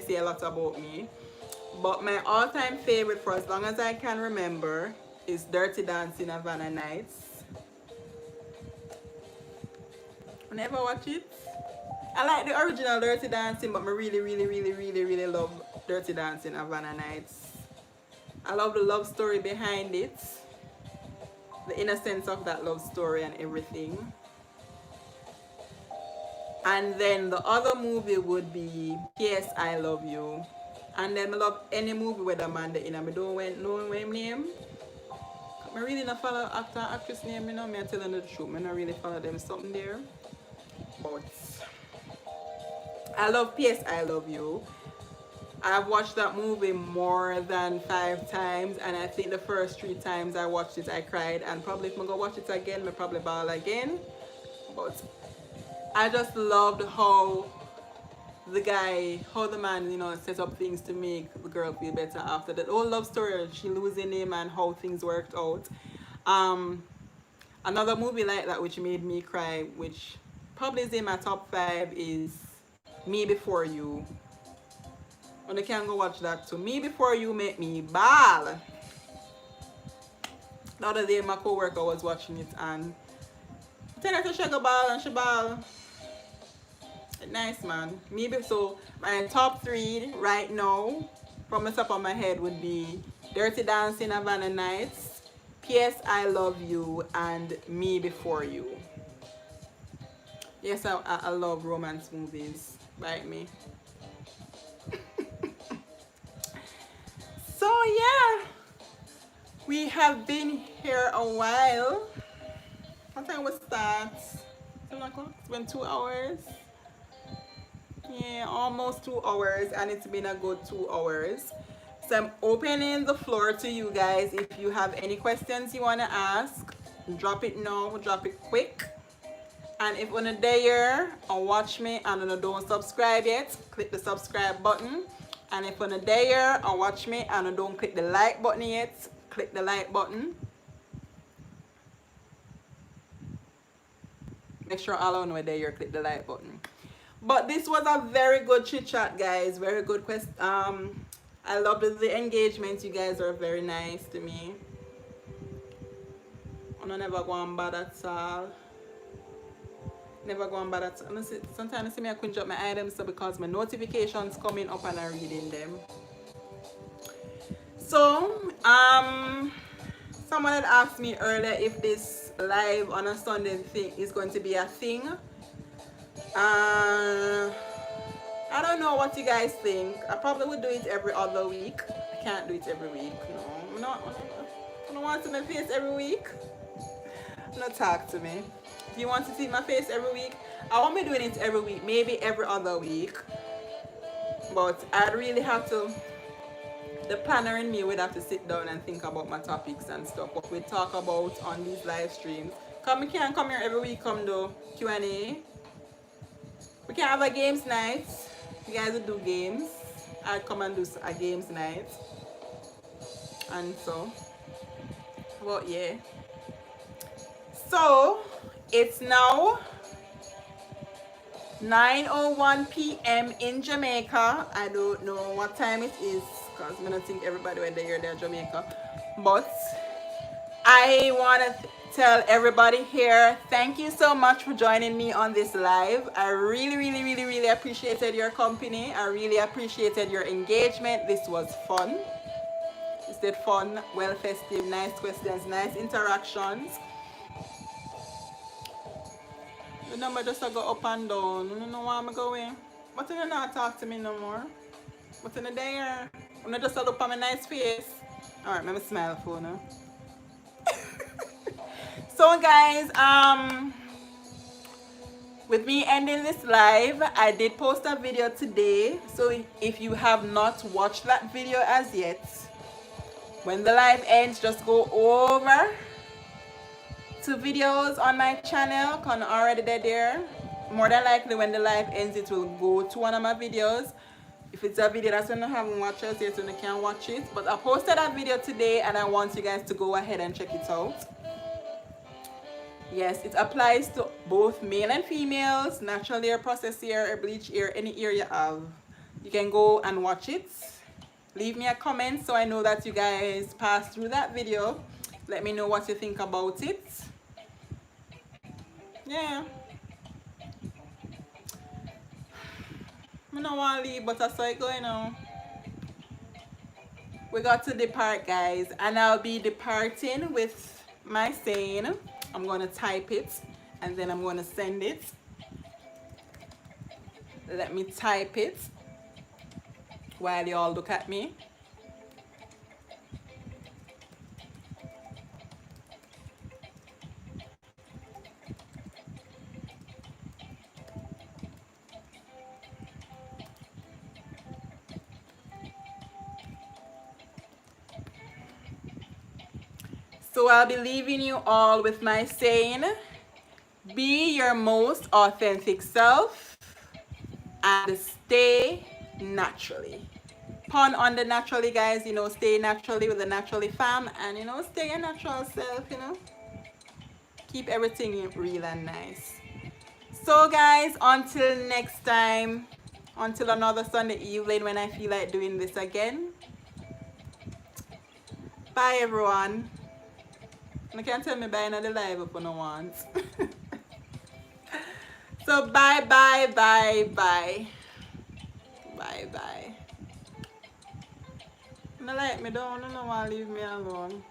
say a lot about me, but my all-time favorite for as long as I can remember is Dirty Dancing Havana Nights. I never watch it. I like the original Dirty Dancing, but I really love Dirty Dancing Havana Nights. I love the love story behind it, the innocence of that love story and everything. And then the other movie would be P.S. I Love You. And then I love any movie with a man in it. I don't know his name. I really not follow actor actress name, you know. I'm telling the truth. I don't really follow them something there. But I love P.S. I Love You. I've watched that movie more than 5 times, and I think the first 3 times I watched it, I cried, and probably if I go watch it again, I probably bawl again. But I just loved how the man, you know, set up things to make the girl feel better after that whole love story, she losing him and how things worked out. Another movie like that which made me cry, which probably is in my top 5, is Me Before You. And you can go watch that too. Me Before You make me bawl. The other day my co-worker was watching it and I tell her to shake a ball and she ball. Nice, man. So my top 3 right now from the top of my head would be Dirty Dancing Havana Nights, P.S. I Love You, and Me Before You. Yes, I love romance movies like me. So yeah, we have been here a while. What time was that? 7 o'clock? It's been 2 hours. Yeah, almost 2 hours, and it's been a good 2 hours. So I'm opening the floor to you guys. If you have any questions you want to ask, drop it now, drop it quick. And if you're there or watch me and you don't subscribe yet, click the subscribe button. And if you're there or watch me and you don't click the like button yet, click the like button. Make sure all of you are there, click the like button. But this was a very good chit chat, guys. Very good question. I love the engagement. You guys are very nice to me. I never go on bad at all. Never go on bad at all. Sometimes I see me I couldn't drop my items so because my notifications coming up and I'm reading them. So, someone had asked me earlier if this live on a Sunday thing is going to be a thing. I don't know what you guys think. I probably would do it every other week. I can't do it every week. No, I don't want to see my face every week. Don't talk to me. If you want to see my face every week, I won't be doing it every week. Maybe every other week. But I'd really have to. The planner in me would have to sit down and think about my topics and stuff. What we talk about on these live streams. Come, we can't come here every week. Come do Q&A. We can have a games night. You guys will do games. I'd come and do a games night. And so. But yeah. So, it's now 9:01 p.m. in Jamaica. I don't know what time it is because I don't think everybody when they're there in Jamaica. But I want to tell everybody here, thank you so much for joining me on this live. I really appreciated your company. I really appreciated your engagement. This was fun. It's did fun, well festive, nice questions, nice interactions. The number just go up and down. You know where I'm going. But you not talk to me no more. But in the there, I'm not just look at my nice face. Alright, let me smile for now. So guys, with me ending this live, I did post a video today. So if you have not watched that video as yet, when the live ends, just go over to videos on my channel. Can already there. More than likely when the live ends, it will go to one of my videos. If it's a video that you haven't watched it yet, you can watch it. But I posted that video today and I want you guys to go ahead and check it out. Yes, it applies to both male and females, natural hair, processed hair, or bleach hair, any hair you have. You can go and watch it. Leave me a comment so I know that you guys passed through that video. Let me know what you think about it. Yeah. I don't want to leave, but I saw it going on. We got to depart, guys, and I'll be departing with my saying. I'm going to type it and then I'm going to send it. Let me type it while you all look at me. So I'll be leaving you all with my saying, be your most authentic self and stay naturally. Pun on the naturally, guys, you know, stay naturally with the naturally fam and, you know, stay your natural self, you know. Keep everything real and nice. So guys, until next time, until another Sunday evening when I feel like doing this again. Bye everyone. You can't tell me bye in the live if you don't want. So bye. Bye. I like me don't want to leave me alone.